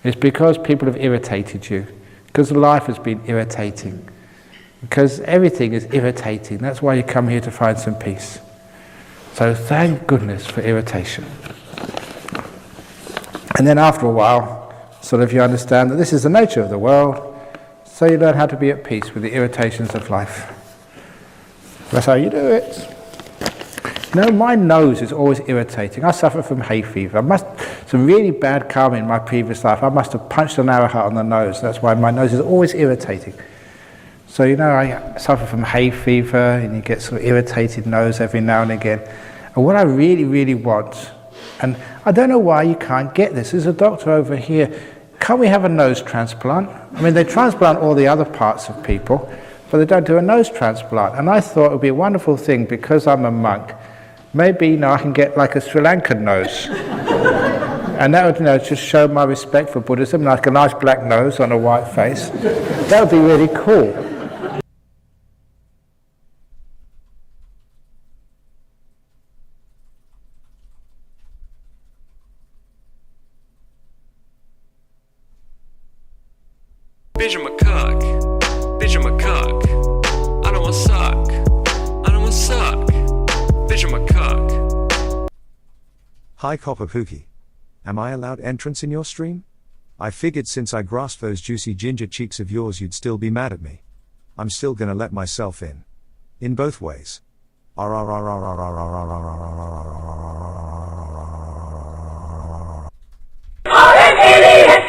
It's because people have irritated you, because life has been irritating, because everything is irritating. That's why you come here to find some peace. So thank goodness for irritation. And then after a while, sort of you understand that this is the nature of the world, so you learn how to be at peace with the irritations of life. That's how you do it. You know, my nose is always irritating. I suffer from hay fever. Some really bad karma in my previous life. I must have punched an arrowhead on the nose. That's why my nose is always irritating. So, you know, I suffer from hay fever, and you get sort of irritated nose every now and again. And what I really, really want, and I don't know why you can't get this. There's a doctor over here. Can't we have a nose transplant? I mean, they transplant all the other parts of people, but they don't do a nose transplant. And I thought it would be a wonderful thing, because I'm a monk. Maybe, you know, I can get like a Sri Lankan nose. And that would, you know, just show my respect for Buddhism, like a nice black nose on a white face. That would be really cool. Bitch, I'm a cock. Bitch, I'm a cock. I don't wanna suck. I don't wanna suck. Bitch, I'm a cock. Hi CopperCab. Am I allowed entrance in your stream? I figured since I grasped those juicy ginger cheeks of yours you'd still be mad at me. I'm still gonna let myself in. In both ways. You are an idiot!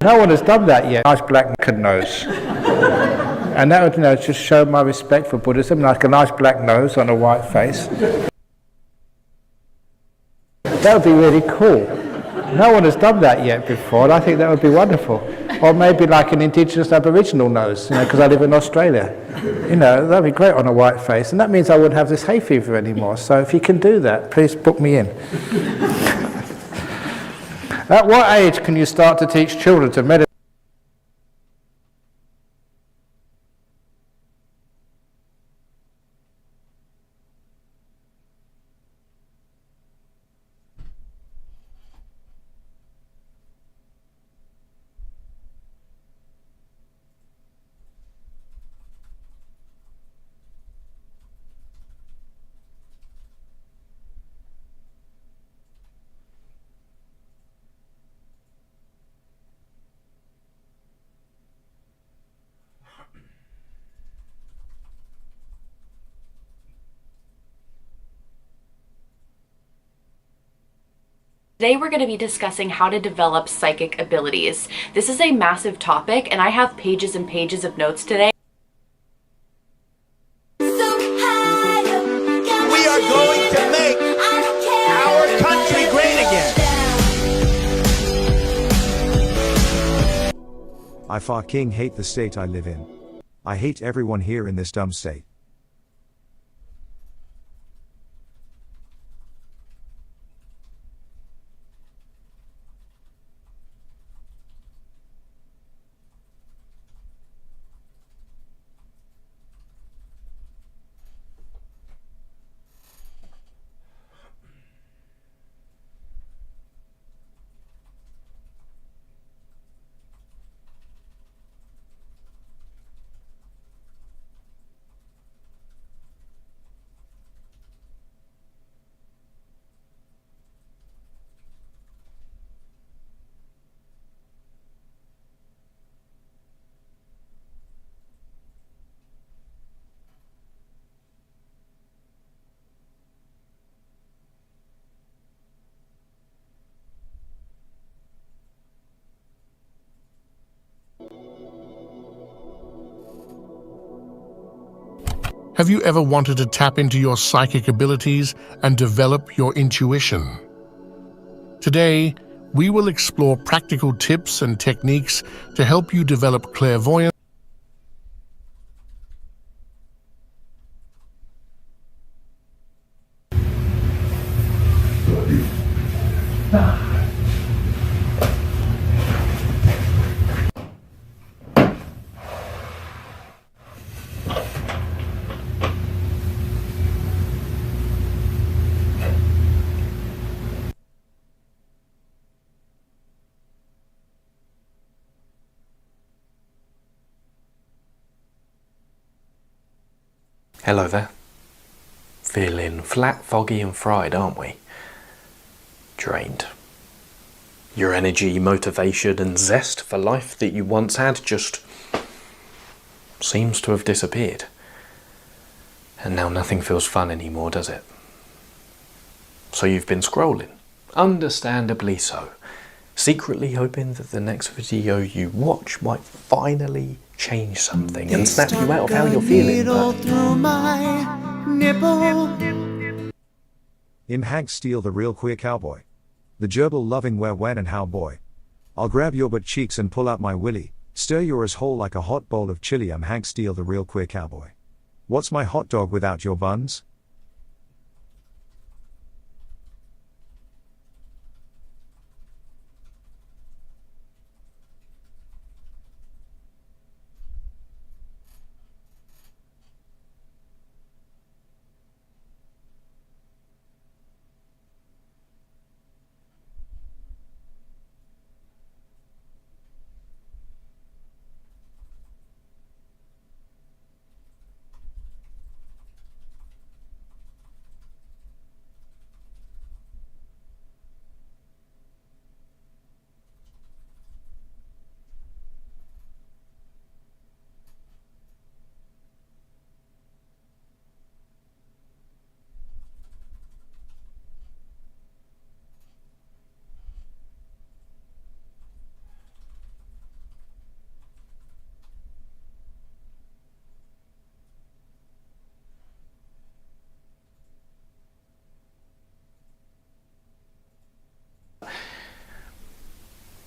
No one has done that yet. Nice black nose. And that would, you know, just show my respect for Buddhism, like a nice black nose on a white face. That would be really cool. No one has done that yet before, and I think that would be wonderful. Or maybe like an indigenous Aboriginal nose, you know, because I live in Australia. You know, that'd be great on a white face, and that means I wouldn't have this hay fever anymore. So if you can do that, please book me in. At what age can you start to teach children to meditate? Today we're going to be discussing how to develop psychic abilities. This is a massive topic and I have pages and pages of notes today. We are going to make our country great again. I fucking hate the state I live in. I hate everyone here in this dumb state. Have you ever wanted to tap into your psychic abilities and develop your intuition? Today, we will explore practical tips and techniques to help you develop clairvoyance. Hello there. Feeling flat, foggy and fried, aren't we? Drained. Your energy, motivation and zest for life that you once had just seems to have disappeared. And now nothing feels fun anymore, does it? So you've been scrolling, understandably so, secretly hoping that the next video you watch might finally change something and snap you out of how you're feeling. Im Hank Steele the real queer cowboy. The gerbil loving where when and how boy. I'll grab your butt cheeks and pull out my willy, stir yours whole like a hot bowl of chili. I'm Hank Steele the real queer cowboy. What's my hot dog without your buns?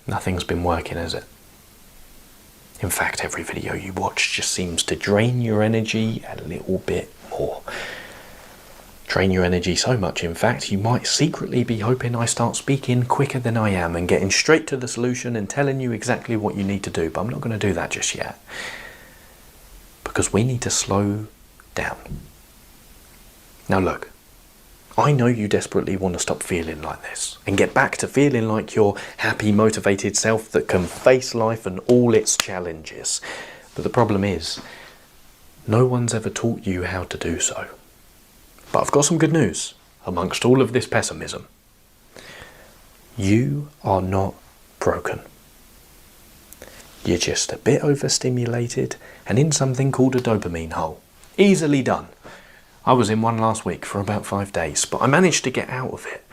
Nothing's been working, has it? In fact, every video you watch just seems to drain your energy a little bit more. Drain your energy so much, in fact, you might secretly be hoping I start speaking quicker than I am and getting straight to the solution and telling you exactly what you need to do, but I'm not going to do that just yet. Because we need to slow down. Now look, I know you desperately want to stop feeling like this and get back to feeling like your happy, motivated self that can face life and all its challenges. But the problem is, no one's ever taught you how to do so. But I've got some good news amongst all of this pessimism. You are not broken. You're just a bit overstimulated and in something called a dopamine hole. Easily done. I was in one last week for about 5 days, but I managed to get out of it.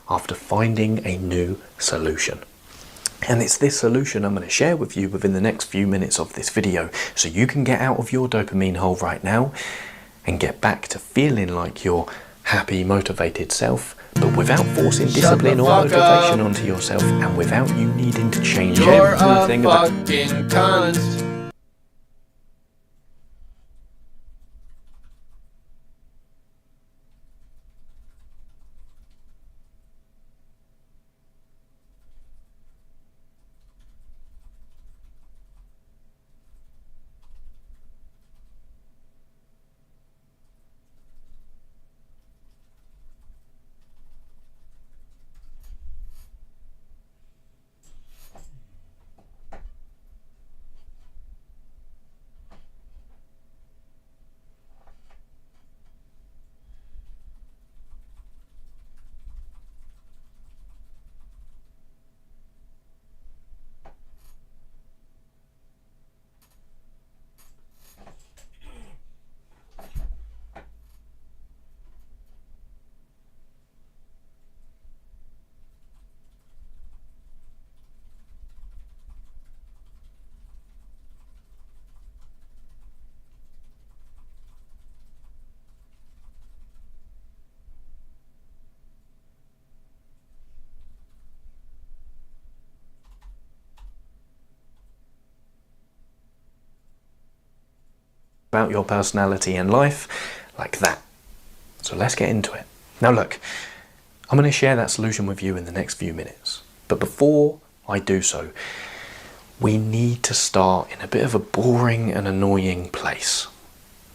after finding a new solution. And it's this solution I'm going to share with you within the next few minutes of this video, so you can get out of your dopamine hole right now and get back to feeling like your happy, motivated self, but without forcing discipline or motivation onto yourself, and without you needing to change everything about fucking cunt. your personality and life like that. So let's get into it. Now look, I'm going to share that solution with you in the next few minutes. But before I do so, we need to start in a bit of a boring and annoying place.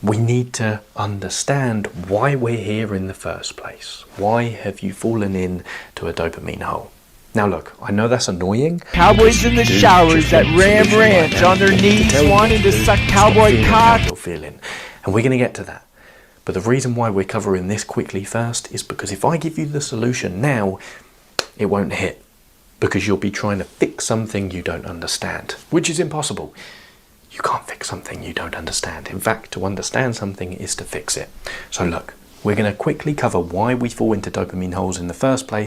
We need to understand why we're here in the first place. Why have you fallen into a dopamine hole? Now look, I know that's annoying. Cowboys in the showers at Ram Ranch on their knees wanting to suck cowboy cock. You're feeling, and we're going to get to that. But the reason why we're covering this quickly first is because if I give you the solution now, it won't hit, because you'll be trying to fix something you don't understand, which is impossible. You can't fix something you don't understand. In fact, to understand something is to fix it. So look, we're going to quickly cover why we fall into dopamine holes in the first place.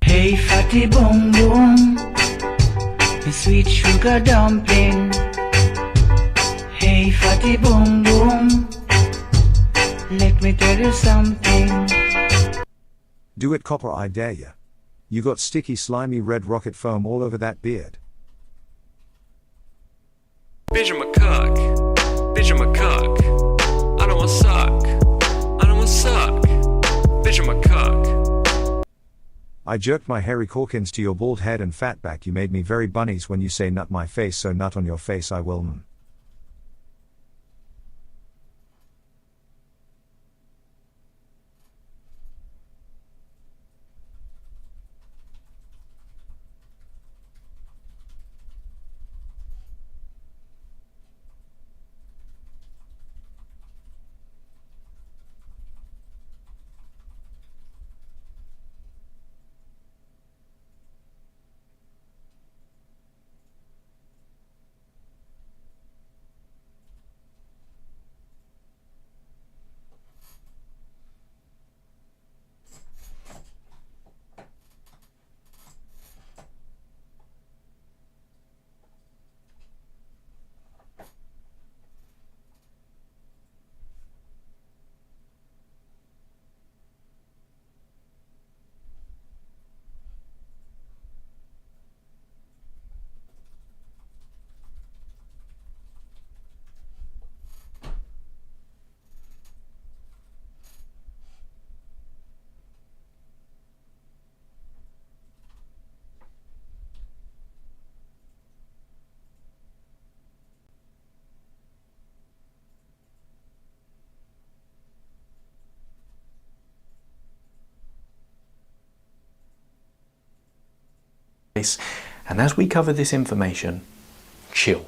Hey fatty boom boom, me sweet sugar dumpling. Hey fatty boom boom, let me tell you something. Do it, Copper, I dare ya. You got sticky, slimy red rocket foam all over that beard. Bitch, I'm a cock. Bitch, I'm a cock. I don't wanna suck. I don't wanna suck. Bitch, I'm a cock. I jerked my hairy corkins to your bald head and fat back. You made me very bunnies when you say nut my face, so nut on your face I will. place. And as we cover this information, chill.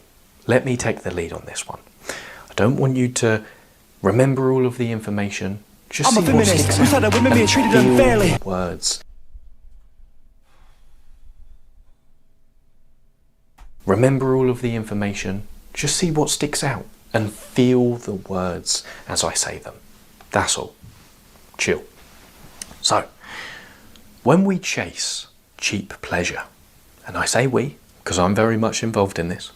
Let me take the lead on this one. I don't want you to remember all of the information. Just I'm a see what feminist. sticks We out thought that women and being treated feel unfairly. the words. Remember all of the information. Just see what sticks out and feel the words as I say them. That's all. Chill. So, when we chase cheap pleasure, and I say we, because I'm very much involved in this,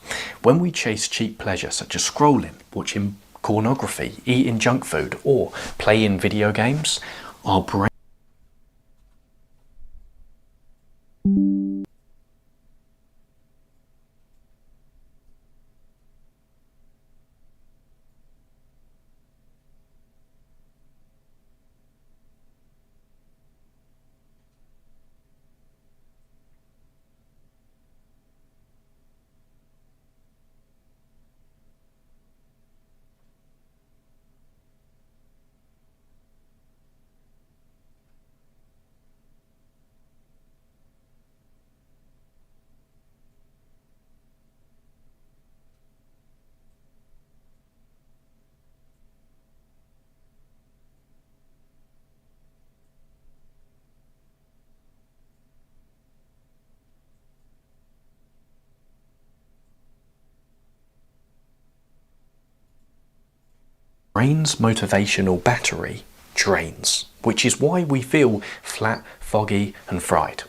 when we chase cheap pleasure such as scrolling, watching pornography, eating junk food, or playing video games, our brain brain's motivational battery drains, which is why we feel flat, foggy and fried.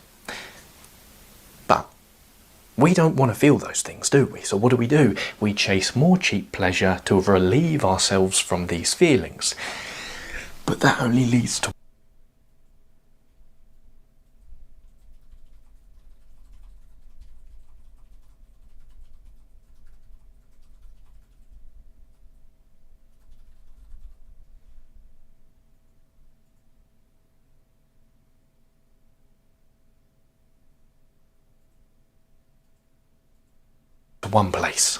But we don't want to feel those things, do we? So what do? We chase more cheap pleasure to relieve ourselves from these feelings. But that only leads to one place,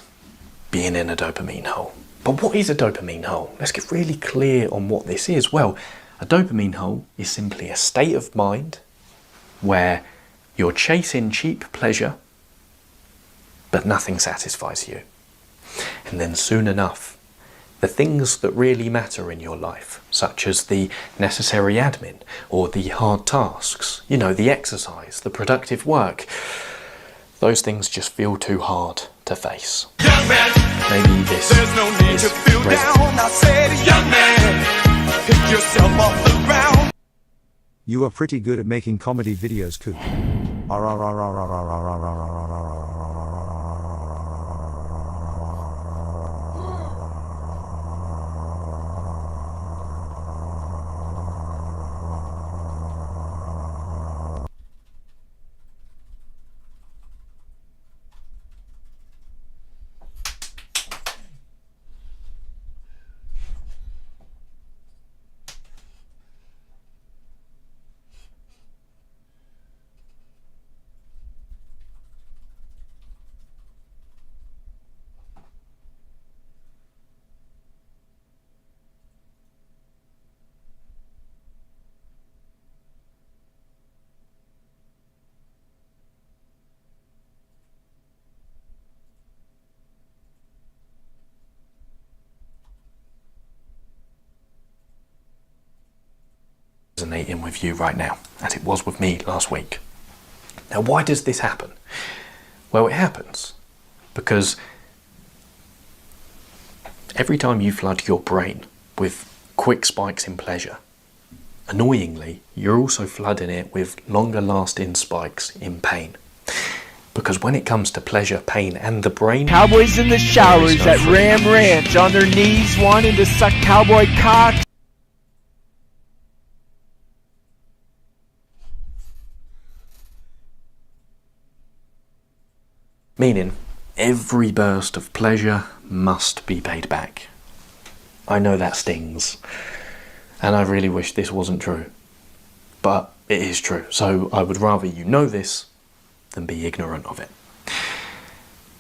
being in a dopamine hole. But what is a dopamine hole? Let's get really clear on what this is. Well, a dopamine hole is simply a state of mind where you're chasing cheap pleasure, but nothing satisfies you. And then soon enough, the things that really matter in your life, such as the necessary admin or the hard tasks, you know, the exercise, the productive work, those things just feel too hard to face. Young man, maybe this there's no need to feel down. I said, young man, pick yourself off the ground. You are pretty good at making comedy videos, Coop. Resonating with you right now, as it was with me last week. Now, why does this happen? Well, it happens because every time you flood your brain with quick spikes in pleasure, annoyingly, you're also flooding it with longer lasting spikes in pain. Because when it comes to pleasure, pain and the brain, Cowboys in the showers at Ram Ranch on their knees wanting to suck cowboy cock. meaning every burst of pleasure must be paid back. I know that stings, and I really wish this wasn't true, but it is true, so I would rather you know this than be ignorant of it.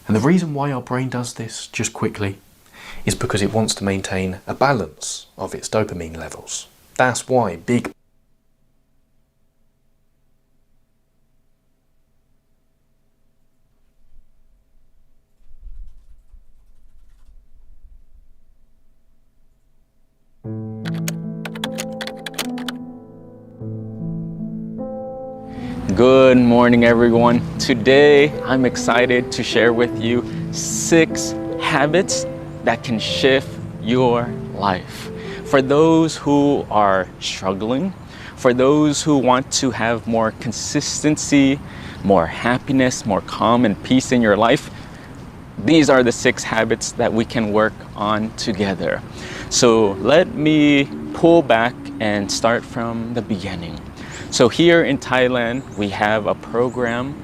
And the reason why our brain does this, just quickly, is because it wants to maintain a balance of its dopamine levels. That's why big Good morning, everyone. Today, I'm excited to share with you 6 habits that can shift your life. For those who are struggling, for those who want to have more consistency, more happiness, more calm and peace in your life, these are the 6 habits that we can work on together. So let me pull back and start from the beginning. So here in Thailand, we have a program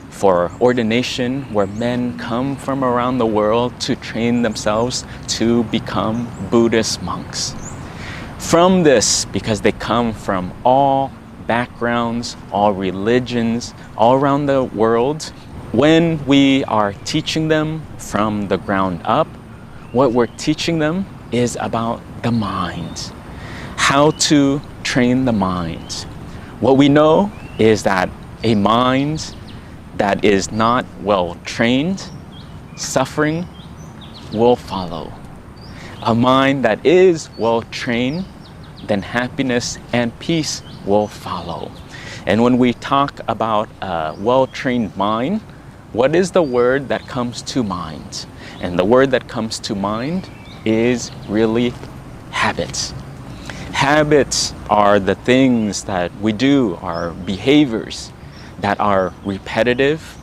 for ordination where men come from around the world to train themselves to become Buddhist monks. From this, because they come from all backgrounds, all religions, all around the world, when we are teaching them from the ground up, what we're teaching them is about the mind, how to train the mind. What we know is that a mind that is not well trained, suffering will follow. A mind that is well trained, then happiness and peace will follow. And when we talk about a well-trained mind, what is the word that comes to mind? And the word that comes to mind is really habits. Habits are the things that we do, our behaviors that are repetitive,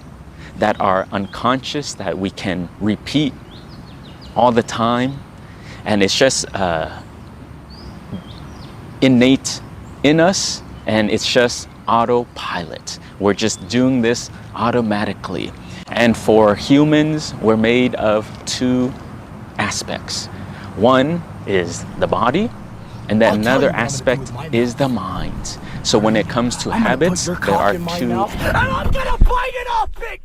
that are unconscious, that we can repeat all the time. And it's just innate in us, and it's just autopilot. We're just doing this automatically. And for humans, we're made of 2 aspects. One is the body, and then another aspect is the mind. So when it comes to habits, there are 2. And I'm gonna bite it off, big.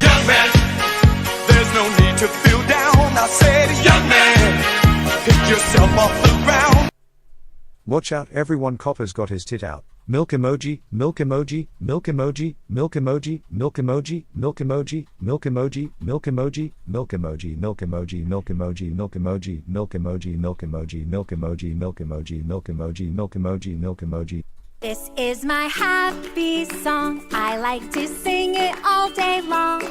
Young man, there's no need to feel down. I said, young man, pick yourself off the ground. Watch out, everyone, Copper's got his tit out. Milk emoji, milk emoji, milk emoji, milk emoji, milk emoji, milk emoji, milk emoji, milk emoji, milk emoji, milk emoji, milk emoji, milk emoji, milk emoji, milk emoji, milk emoji, milk emoji, milk emoji, milk emoji, milk emoji. This is my happy song. I like to sing it all day long.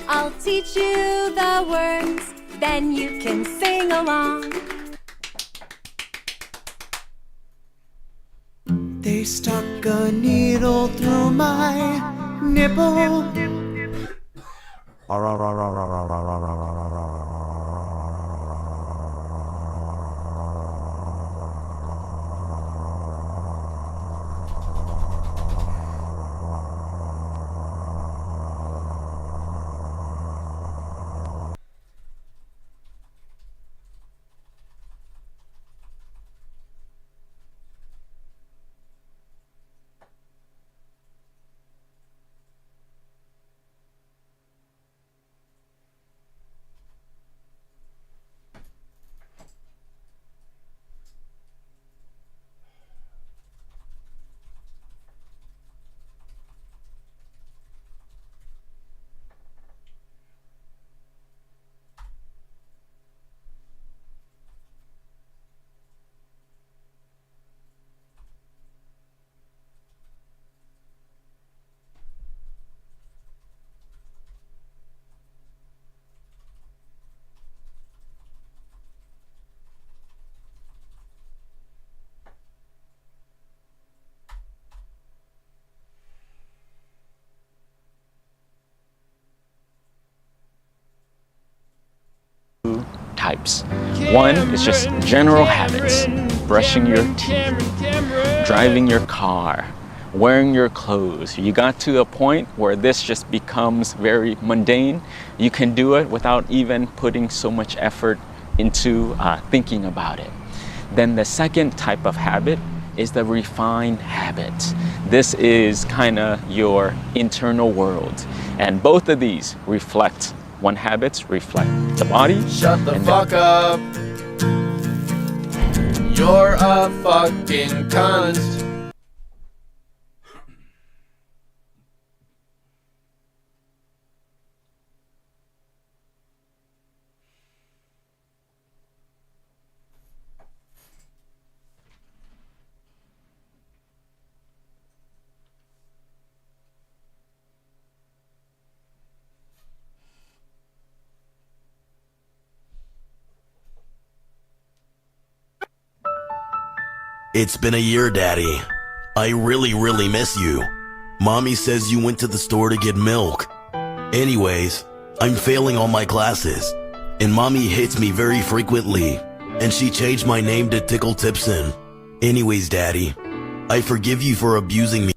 I'll teach you the words, then you can sing along. They stuck a needle through my nipple. Types. One is just general habits. Brushing your teeth, driving your car, wearing your clothes. You got to a point where this just becomes very mundane. You can do it without even putting so much effort into thinking about it. Then the second type of habit is the refined habit. This is kind of your internal world. And both of these reflect, one habits reflect the body. Shut the fuck up. You're a fucking cunt. It's been a year, Daddy. I really, really miss you. Mommy says you went to the store to get milk. Anyways, I'm failing all my classes, and Mommy hits me very frequently, and she changed my name to Tickle Tipson. Anyways, Daddy, I forgive you for abusing me.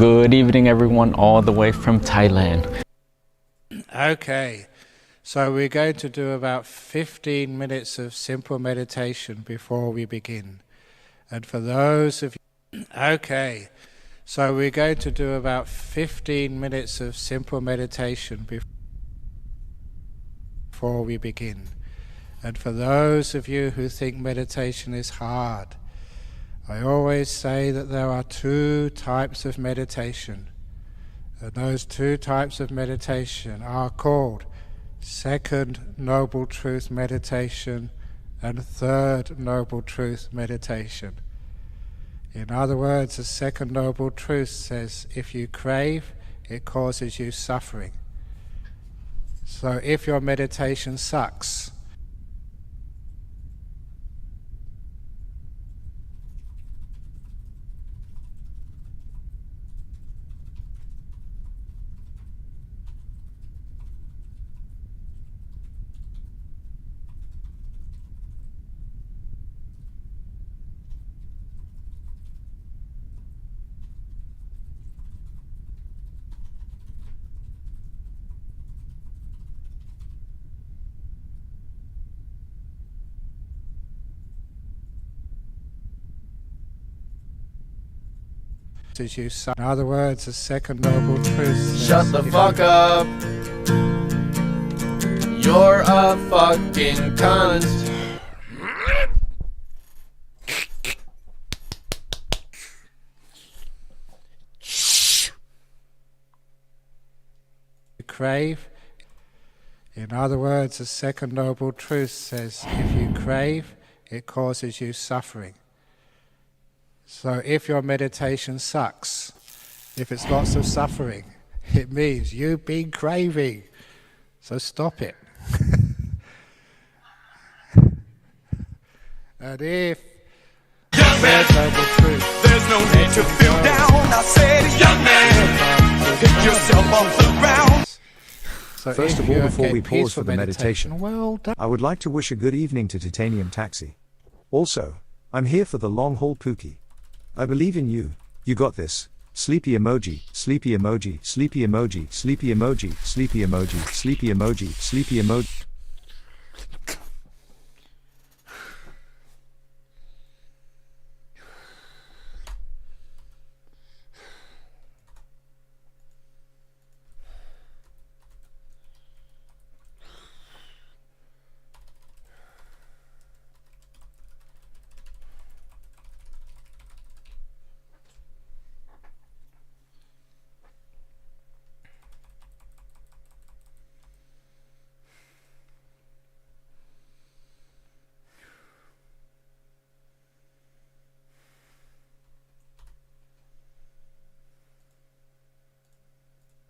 Good evening, everyone, all the way from Thailand. Okay, so we're going to do about 15 minutes of simple meditation before we begin. And for those of you, okay, so we're going to do about 15 minutes of simple meditation before we begin. And for those of you who think meditation is hard, I always say that there are two types of meditation. And those two types of meditation are called Second Noble Truth Meditation and Third Noble Truth Meditation. In other words, the Second Noble Truth says if you crave, it causes you suffering. So if your meditation sucks, as you suck. In other words, the Second Noble Truth says, Shut the fuck up. You're a fucking cunt. you crave. In other words, the Second Noble Truth says if you crave, it causes you suffering. So if your meditation sucks, if it's lots of suffering, it means you've been craving. So stop it. And if man, there's no need to feel down. I said, young man, pick yourself off the ground. So First if of all, you before get we pause peaceful for the meditation, well done. I would like to wish a good evening to Titanium Taxi. Also, I'm here for the long haul Pookie. I believe in you, you got this. Sleepy emoji, sleepy emoji, sleepy emoji, sleepy emoji, sleepy emoji, sleepy emoji, sleepy emoji.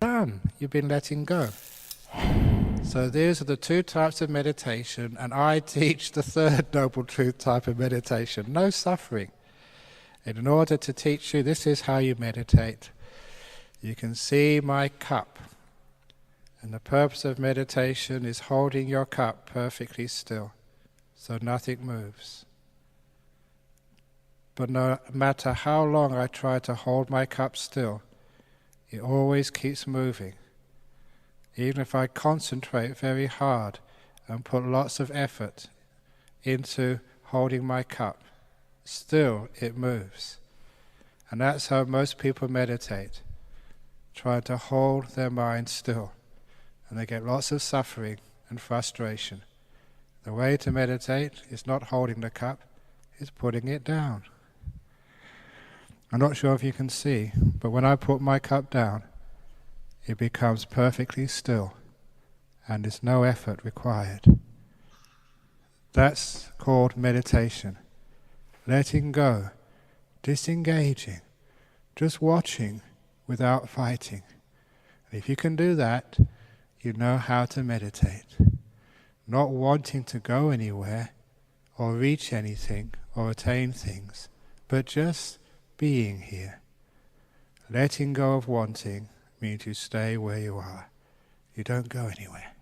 Done. You've been letting go. So these are the two types of meditation, and I teach the third noble truth type of meditation, no suffering. And in order to teach you, this is how you meditate. You can see my cup. And the purpose of meditation is holding your cup perfectly still, so nothing moves. But no matter how long I try to hold my cup still, it always keeps moving. Even if I concentrate very hard and put lots of effort into holding my cup, still it moves. And that's how most people meditate, trying to hold their mind still. And they get lots of suffering and frustration. The way to meditate is not holding the cup, it's putting it down. I'm not sure if you can see, but when I put my cup down, it becomes perfectly still, and there's no effort required. That's called meditation. Letting go, disengaging, just watching without fighting. And if you can do that, you know how to meditate. Not wanting to go anywhere, or reach anything, or attain things, but just being here. Letting go of wanting means you stay where you are. You don't go anywhere.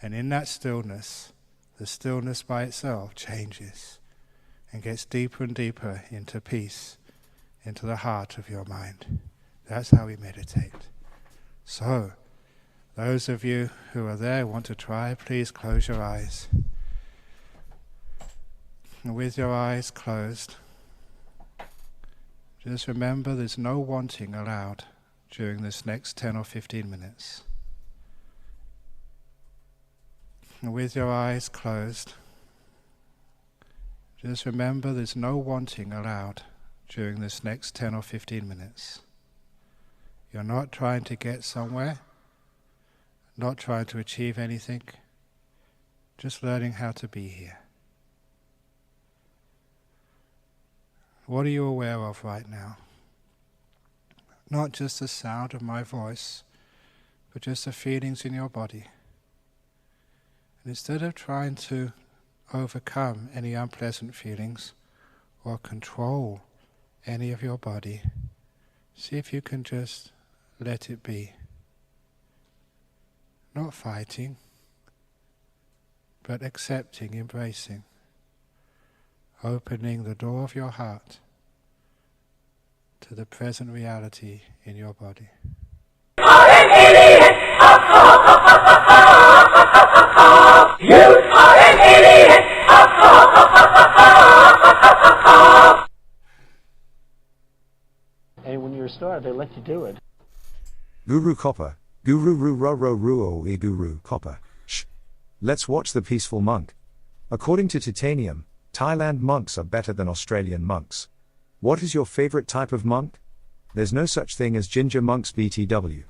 And in that stillness, the stillness by itself changes and gets deeper and deeper into peace, into the heart of your mind. That's how we meditate. So, those of you who are there want to try, please close your eyes. And with your eyes closed, just remember there's no wanting allowed during this next 10 or 15 minutes. And with your eyes closed, just remember there's no wanting allowed during this next 10 or 15 minutes. You're not trying to get somewhere, not trying to achieve anything, just learning how to be here. What are you aware of right now? Not just the sound of my voice, but just the feelings in your body. And instead of trying to overcome any unpleasant feelings or control any of your body, see if you can just let it be. Not fighting, but accepting, embracing. Opening the door of your heart to the present reality in your body. You are an idiot! And when you're a star, they let you do it. Guru Copper, Guru Ru Ro Ro Ru E Guru Copper. Shh. Let's watch the peaceful monk. According to Titanium, Thailand monks are better than Australian monks. What is your favorite type of monk? There's no such thing as ginger monks BTW.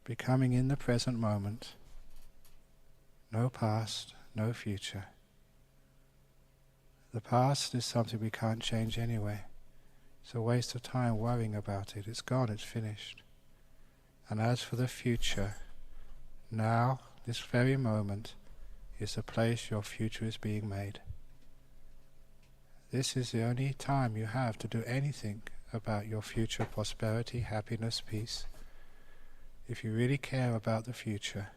Becoming in the present moment. No past, no future. The past is something we can't change anyway. It's a waste of time worrying about it. It's gone, it's finished. And as for the future, now, this very moment, is the place your future is being made. This is the only time you have to do anything about your future prosperity, happiness, peace. If you really care about the future,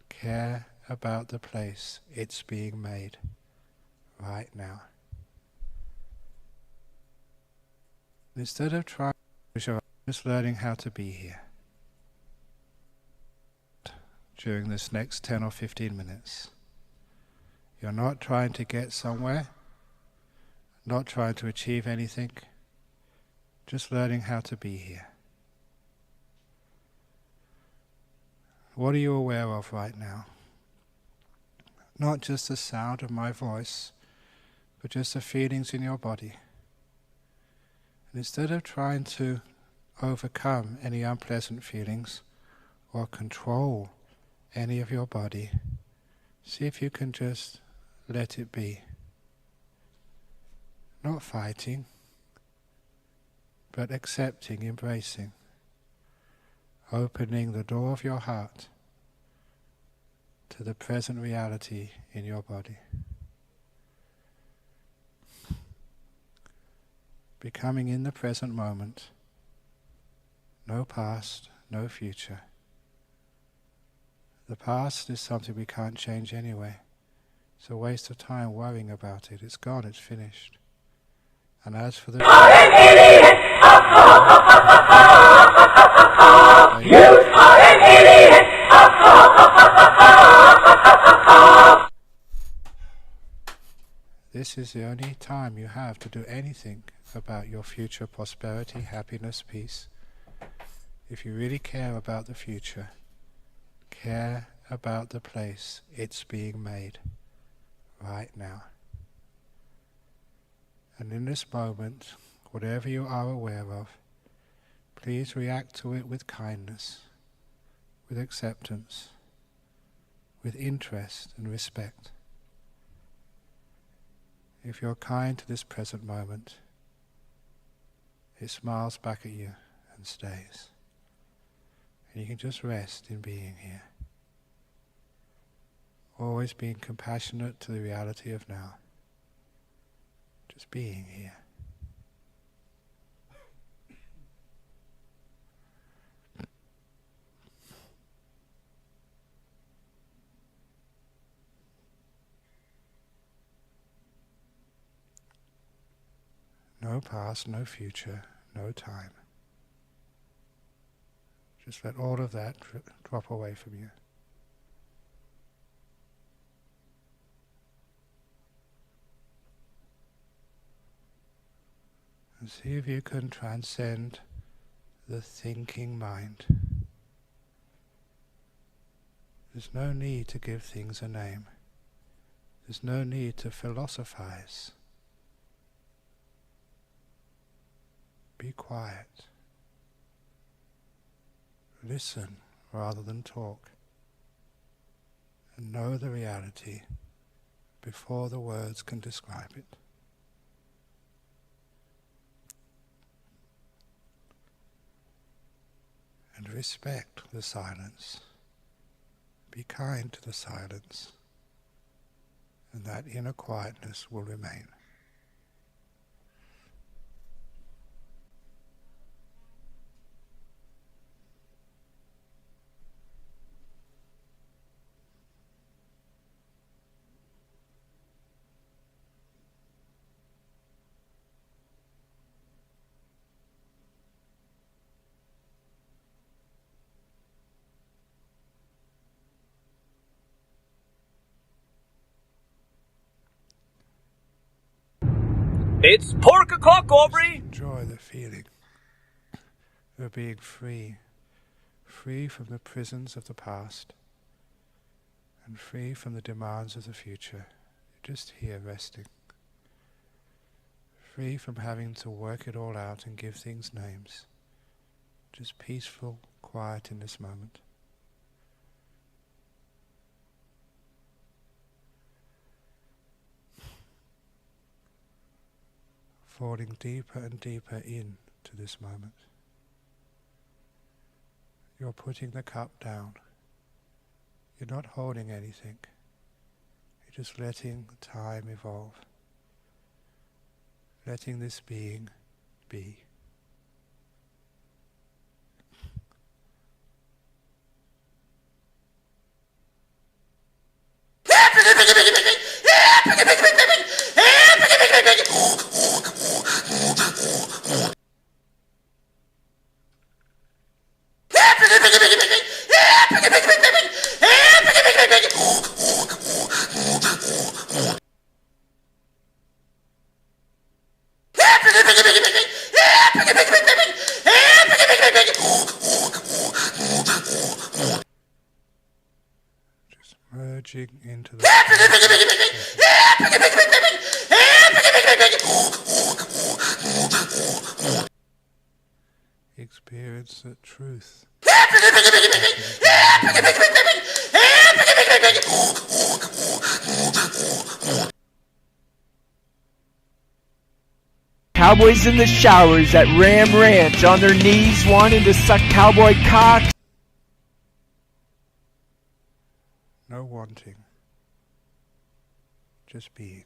care about the place it's being made right now. Instead of trying to just learning how to be here during this next 10 or 15 minutes. You're not trying to get somewhere, not trying to achieve anything, just learning how to be here. What are you aware of right now? Not just the sound of my voice, but just the feelings in your body. And instead of trying to overcome any unpleasant feelings or control any of your body, see if you can just let it be. Not fighting, but accepting, embracing, opening the door of your heart to the present reality in your body. Becoming in the present moment. No past, no future. The past is something we can't change anyway. It's a waste of time worrying about it. It's gone, it's finished. And as for the This is the only time you have to do anything about your future prosperity, happiness, peace. If you really care about the future, care about the place it's being made right now. And in this moment, whatever you are aware of, please react to it with kindness, with acceptance, with interest and respect. If you're kind to this present moment, it smiles back at you and stays. And you can just rest in being here. Always being compassionate to the reality of now. Just being here. No past, no future, no time. Just let all of that drop away from you. And see if you can transcend the thinking mind. There's no need to give things a name. There's no need to philosophize. Be quiet. Listen rather than talk. And know the reality before the words can describe it. And respect the silence. Be kind to the silence. And that inner quietness will remain. It's pork o'clock, Aubrey! Enjoy the feeling of being free. Free from the prisons of the past. And free from the demands of the future. You're just here resting. Free from having to work it all out and give things names. Just peaceful, quiet in this moment. Falling deeper and deeper in to this moment. You're putting the cup down. You're not holding anything. You're just letting time evolve. Letting this being be. Just merging into the experience the truth. Cowboys in the showers at Ram Ranch on their knees wanting to suck cowboy cocks. No wanting. Just being.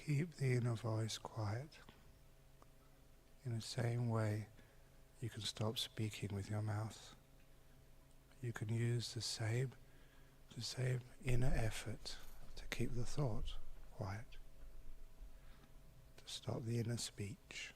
Keep the inner voice quiet. In the same way, you can stop speaking with your mouth. You can use the same inner effort to keep the thought quiet, to stop the inner speech.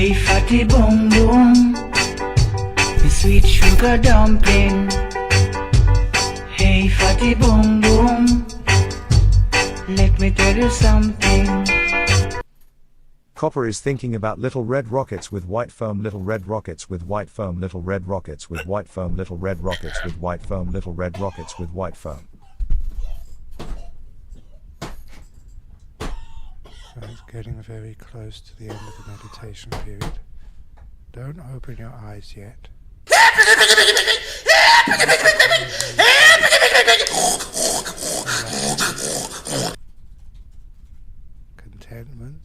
Hey fatty boom boom, me sweet sugar dumpling. Hey fatty boom boom, let me tell you something. Copper is thinking about little red rockets with white foam, little red rockets with white foam, little red rockets with white foam, little red rockets with white foam, little red rockets with white foam. So it's getting very close to the end of the meditation period. Don't open your eyes yet. Contentment.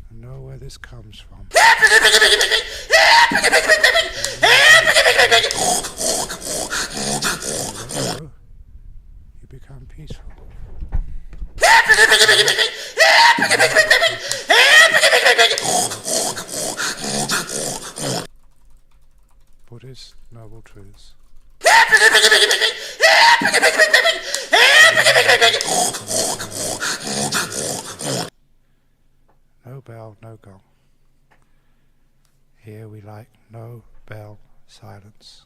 I know where this comes from. You become peaceful. Buddhist noble truths. No bell, no gong. Here we like no bell, silence.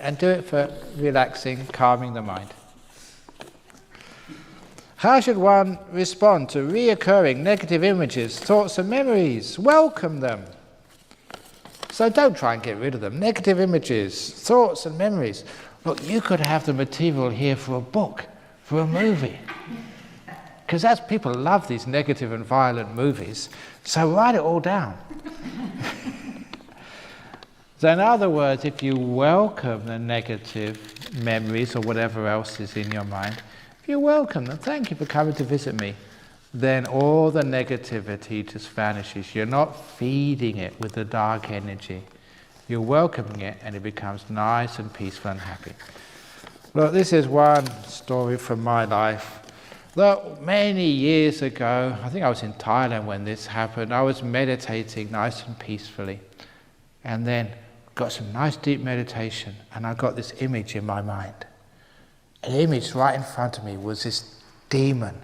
and do it for relaxing, calming the mind. How should one respond to reoccurring negative images, thoughts and memories? Welcome them. So don't try and get rid of them. Negative images, thoughts and memories. Look, you could have the material here for a book, for a movie. Because that's, people love these negative and violent movies, so write it all down. So in other words, if you welcome the negative memories or whatever else is in your mind, if you welcome them, thank you for coming to visit me, then all the negativity just vanishes. You're not feeding it with the dark energy. You're welcoming it and it becomes nice and peaceful and happy. Look, this is one story from my life. Look, many years ago, I think I was in Thailand when this happened, I was meditating nice and peacefully. And then got some nice deep meditation and I got this image in my mind. An image right in front of me was this demon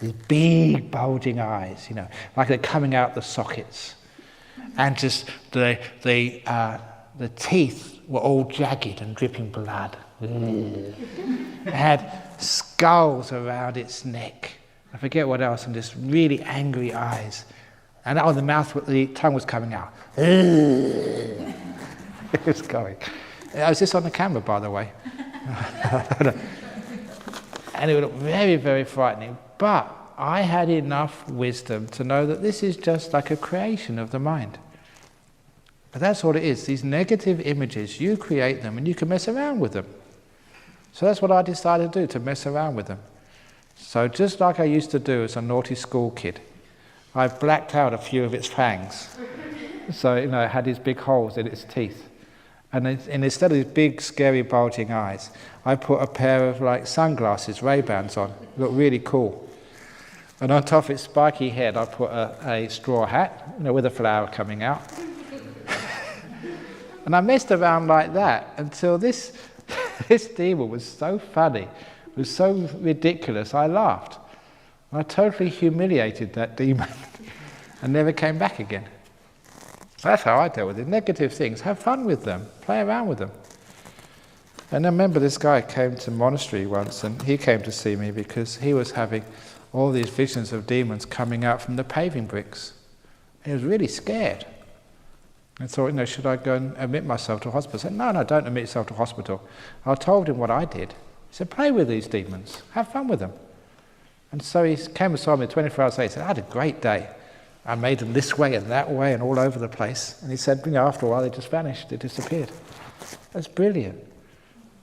with big bulging eyes, you know, like they're coming out the sockets. And just the teeth were all jagged and dripping blood. It had skulls around its neck. I forget what else, and just really angry eyes. And out of the mouth, the tongue was coming out. It was going. I was just on the camera, by the way. And it would look very, very frightening. But I had enough wisdom to know that this is just like a creation of the mind. But that's all it is. These negative images, you create them and you can mess around with them. So that's what I decided to do, to mess around with them. So just like I used to do as a naughty school kid, I blacked out a few of its fangs. So, you know, it had these big holes in its teeth. And instead of these big, scary, bulging eyes, I put a pair of like sunglasses, Ray-Bans on. Looked really cool. And on top of its spiky head, I put a straw hat, you know, with a flower coming out. And I messed around like that until this demon was so funny, it was so ridiculous, I laughed. I totally humiliated that demon and never came back again. That's how I dealt with it. Negative things, have fun with them, play around with them. And I remember this guy came to monastery once and he came to see me because he was having all these visions of demons coming out from the paving bricks. He was really scared. I thought, you know, should I go and admit myself to hospital? I said, no, don't admit yourself to hospital. I told him what I did. He said, play with these demons, have fun with them. And so he came and saw me 24 hours later. He said, I had a great day. I made them this way and that way and all over the place. And he said, you know, after a while they just vanished, they disappeared. That's brilliant.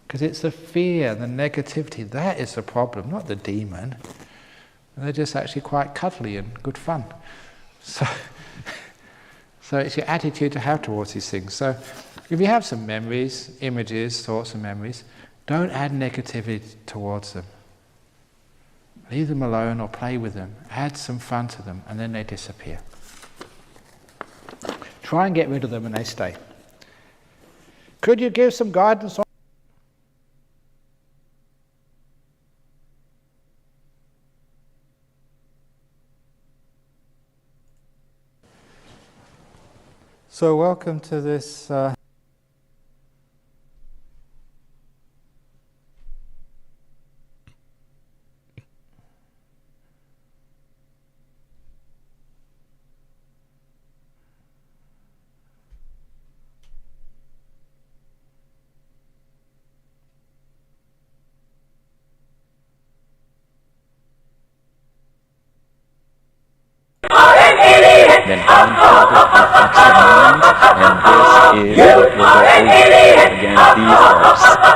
Because it's the fear, the negativity, that is the problem, not the demon. And they're just actually quite cuddly and good fun. So it's your attitude to have towards these things. So if you have some memories, images, thoughts and memories, don't add negativity towards them. Leave them alone or play with them. Add some fun to them and then they disappear. Try and get rid of them and they stay. Could you give some guidance on So welcome to this then unfolded affects the mind, and this is what we'll go over. Again, these are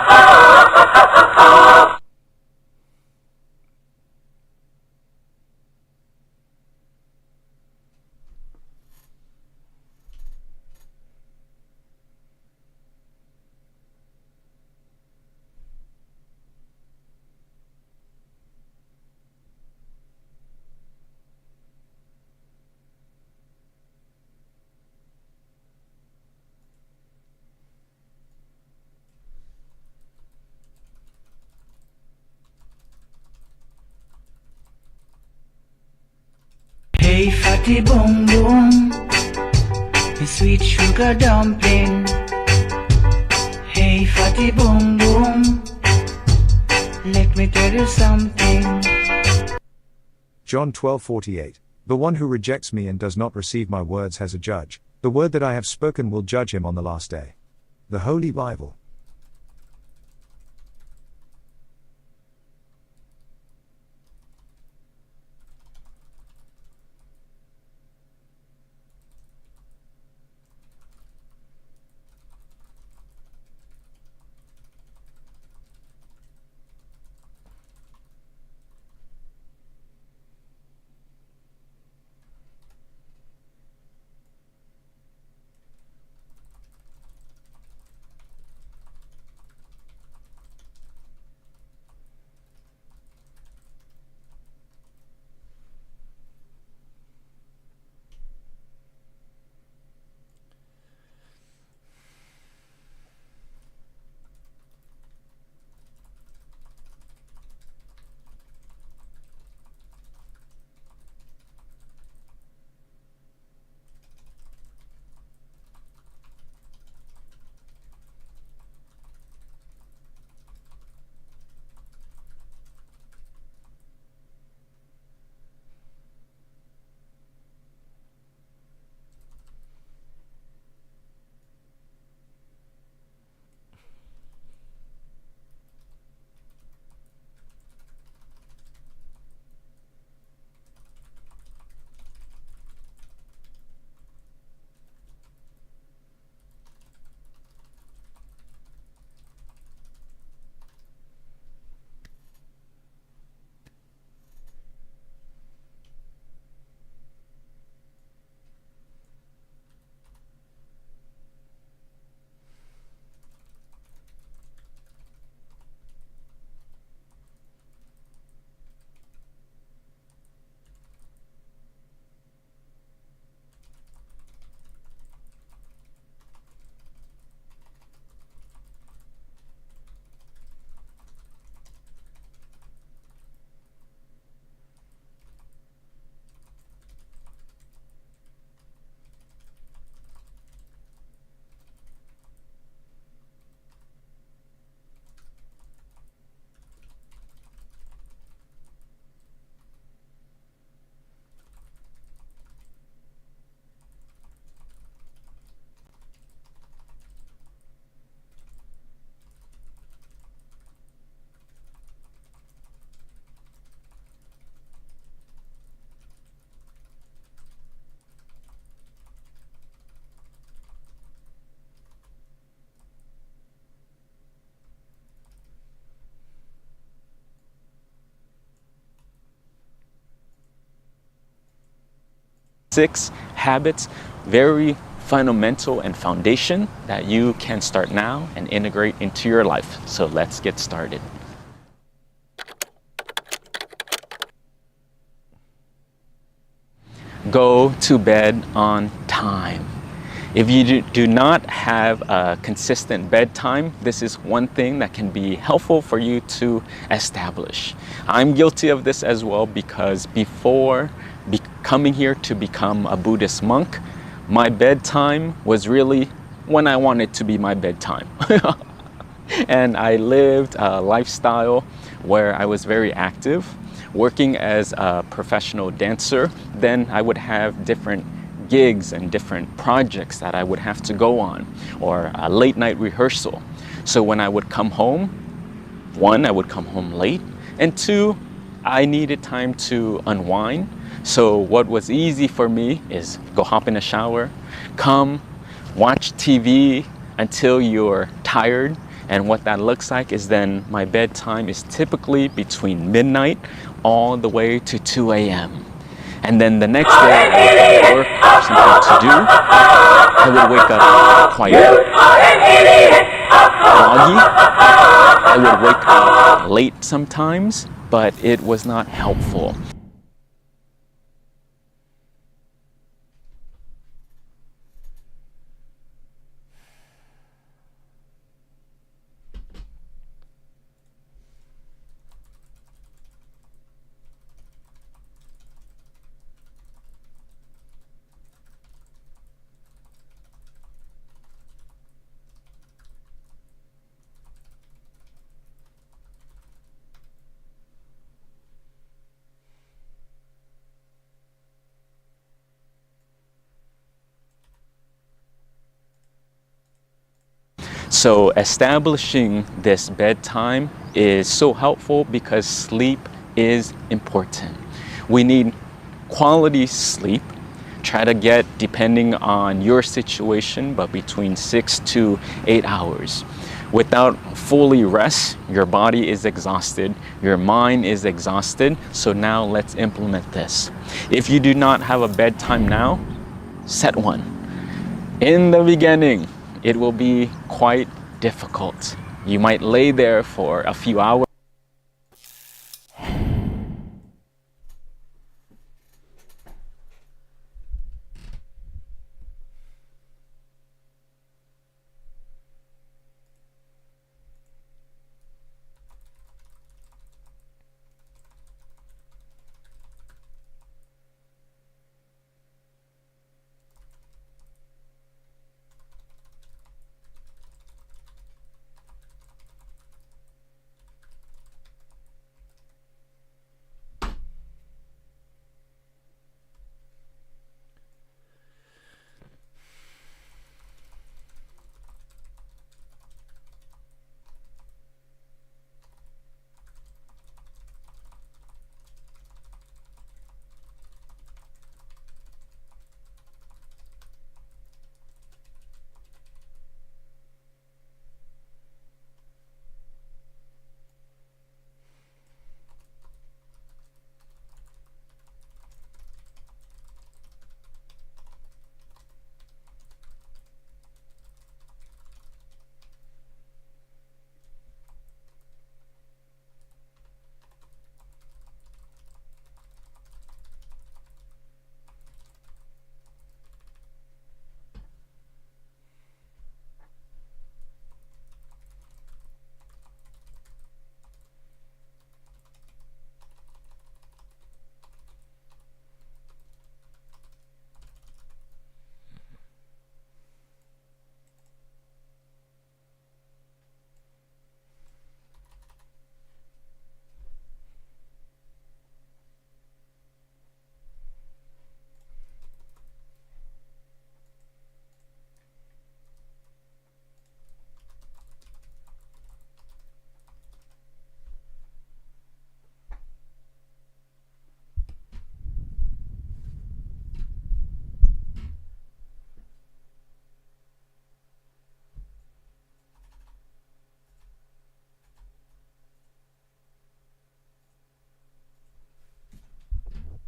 Hey fatty boom boom, hey sweet sugar dumpling. Hey Hey, fatty boom boom, let me tell you something. John 12:48. The one who rejects me and does not receive my words has a judge. The word that I have spoken will judge him on the last day. The Holy Bible. Six habits, very fundamental and foundation that you can start now and integrate into your life. So let's get started. Go to bed on time. If you do not have a consistent bedtime, this is one thing that can be helpful for you to establish. I'm guilty of this as well because before coming here to become a Buddhist monk, my bedtime was really when I wanted to be my bedtime. And I lived a lifestyle where I was very active. Working as a professional dancer, then I would have different gigs and different projects that I would have to go on, or a late night rehearsal. So when I would come home, one, I would come home late, and two, I needed time to unwind. So what was easy for me is go hop in a shower, come, watch TV until you're tired. And what that looks like is then my bedtime is typically between midnight all the way to 2 a.m. And then the next day I would have work or something to do. I would wake up quiet, groggy. I would wake up late sometimes, but it was not helpful. So establishing this bedtime is so helpful because sleep is important. We need quality sleep. Try to get, depending on your situation, but between 6 to 8 hours. Without fully rest, your body is exhausted, your mind is exhausted. So now let's implement this. If you do not have a bedtime now, set one. In the beginning, it will be quite difficult. You might lay there for a few hours.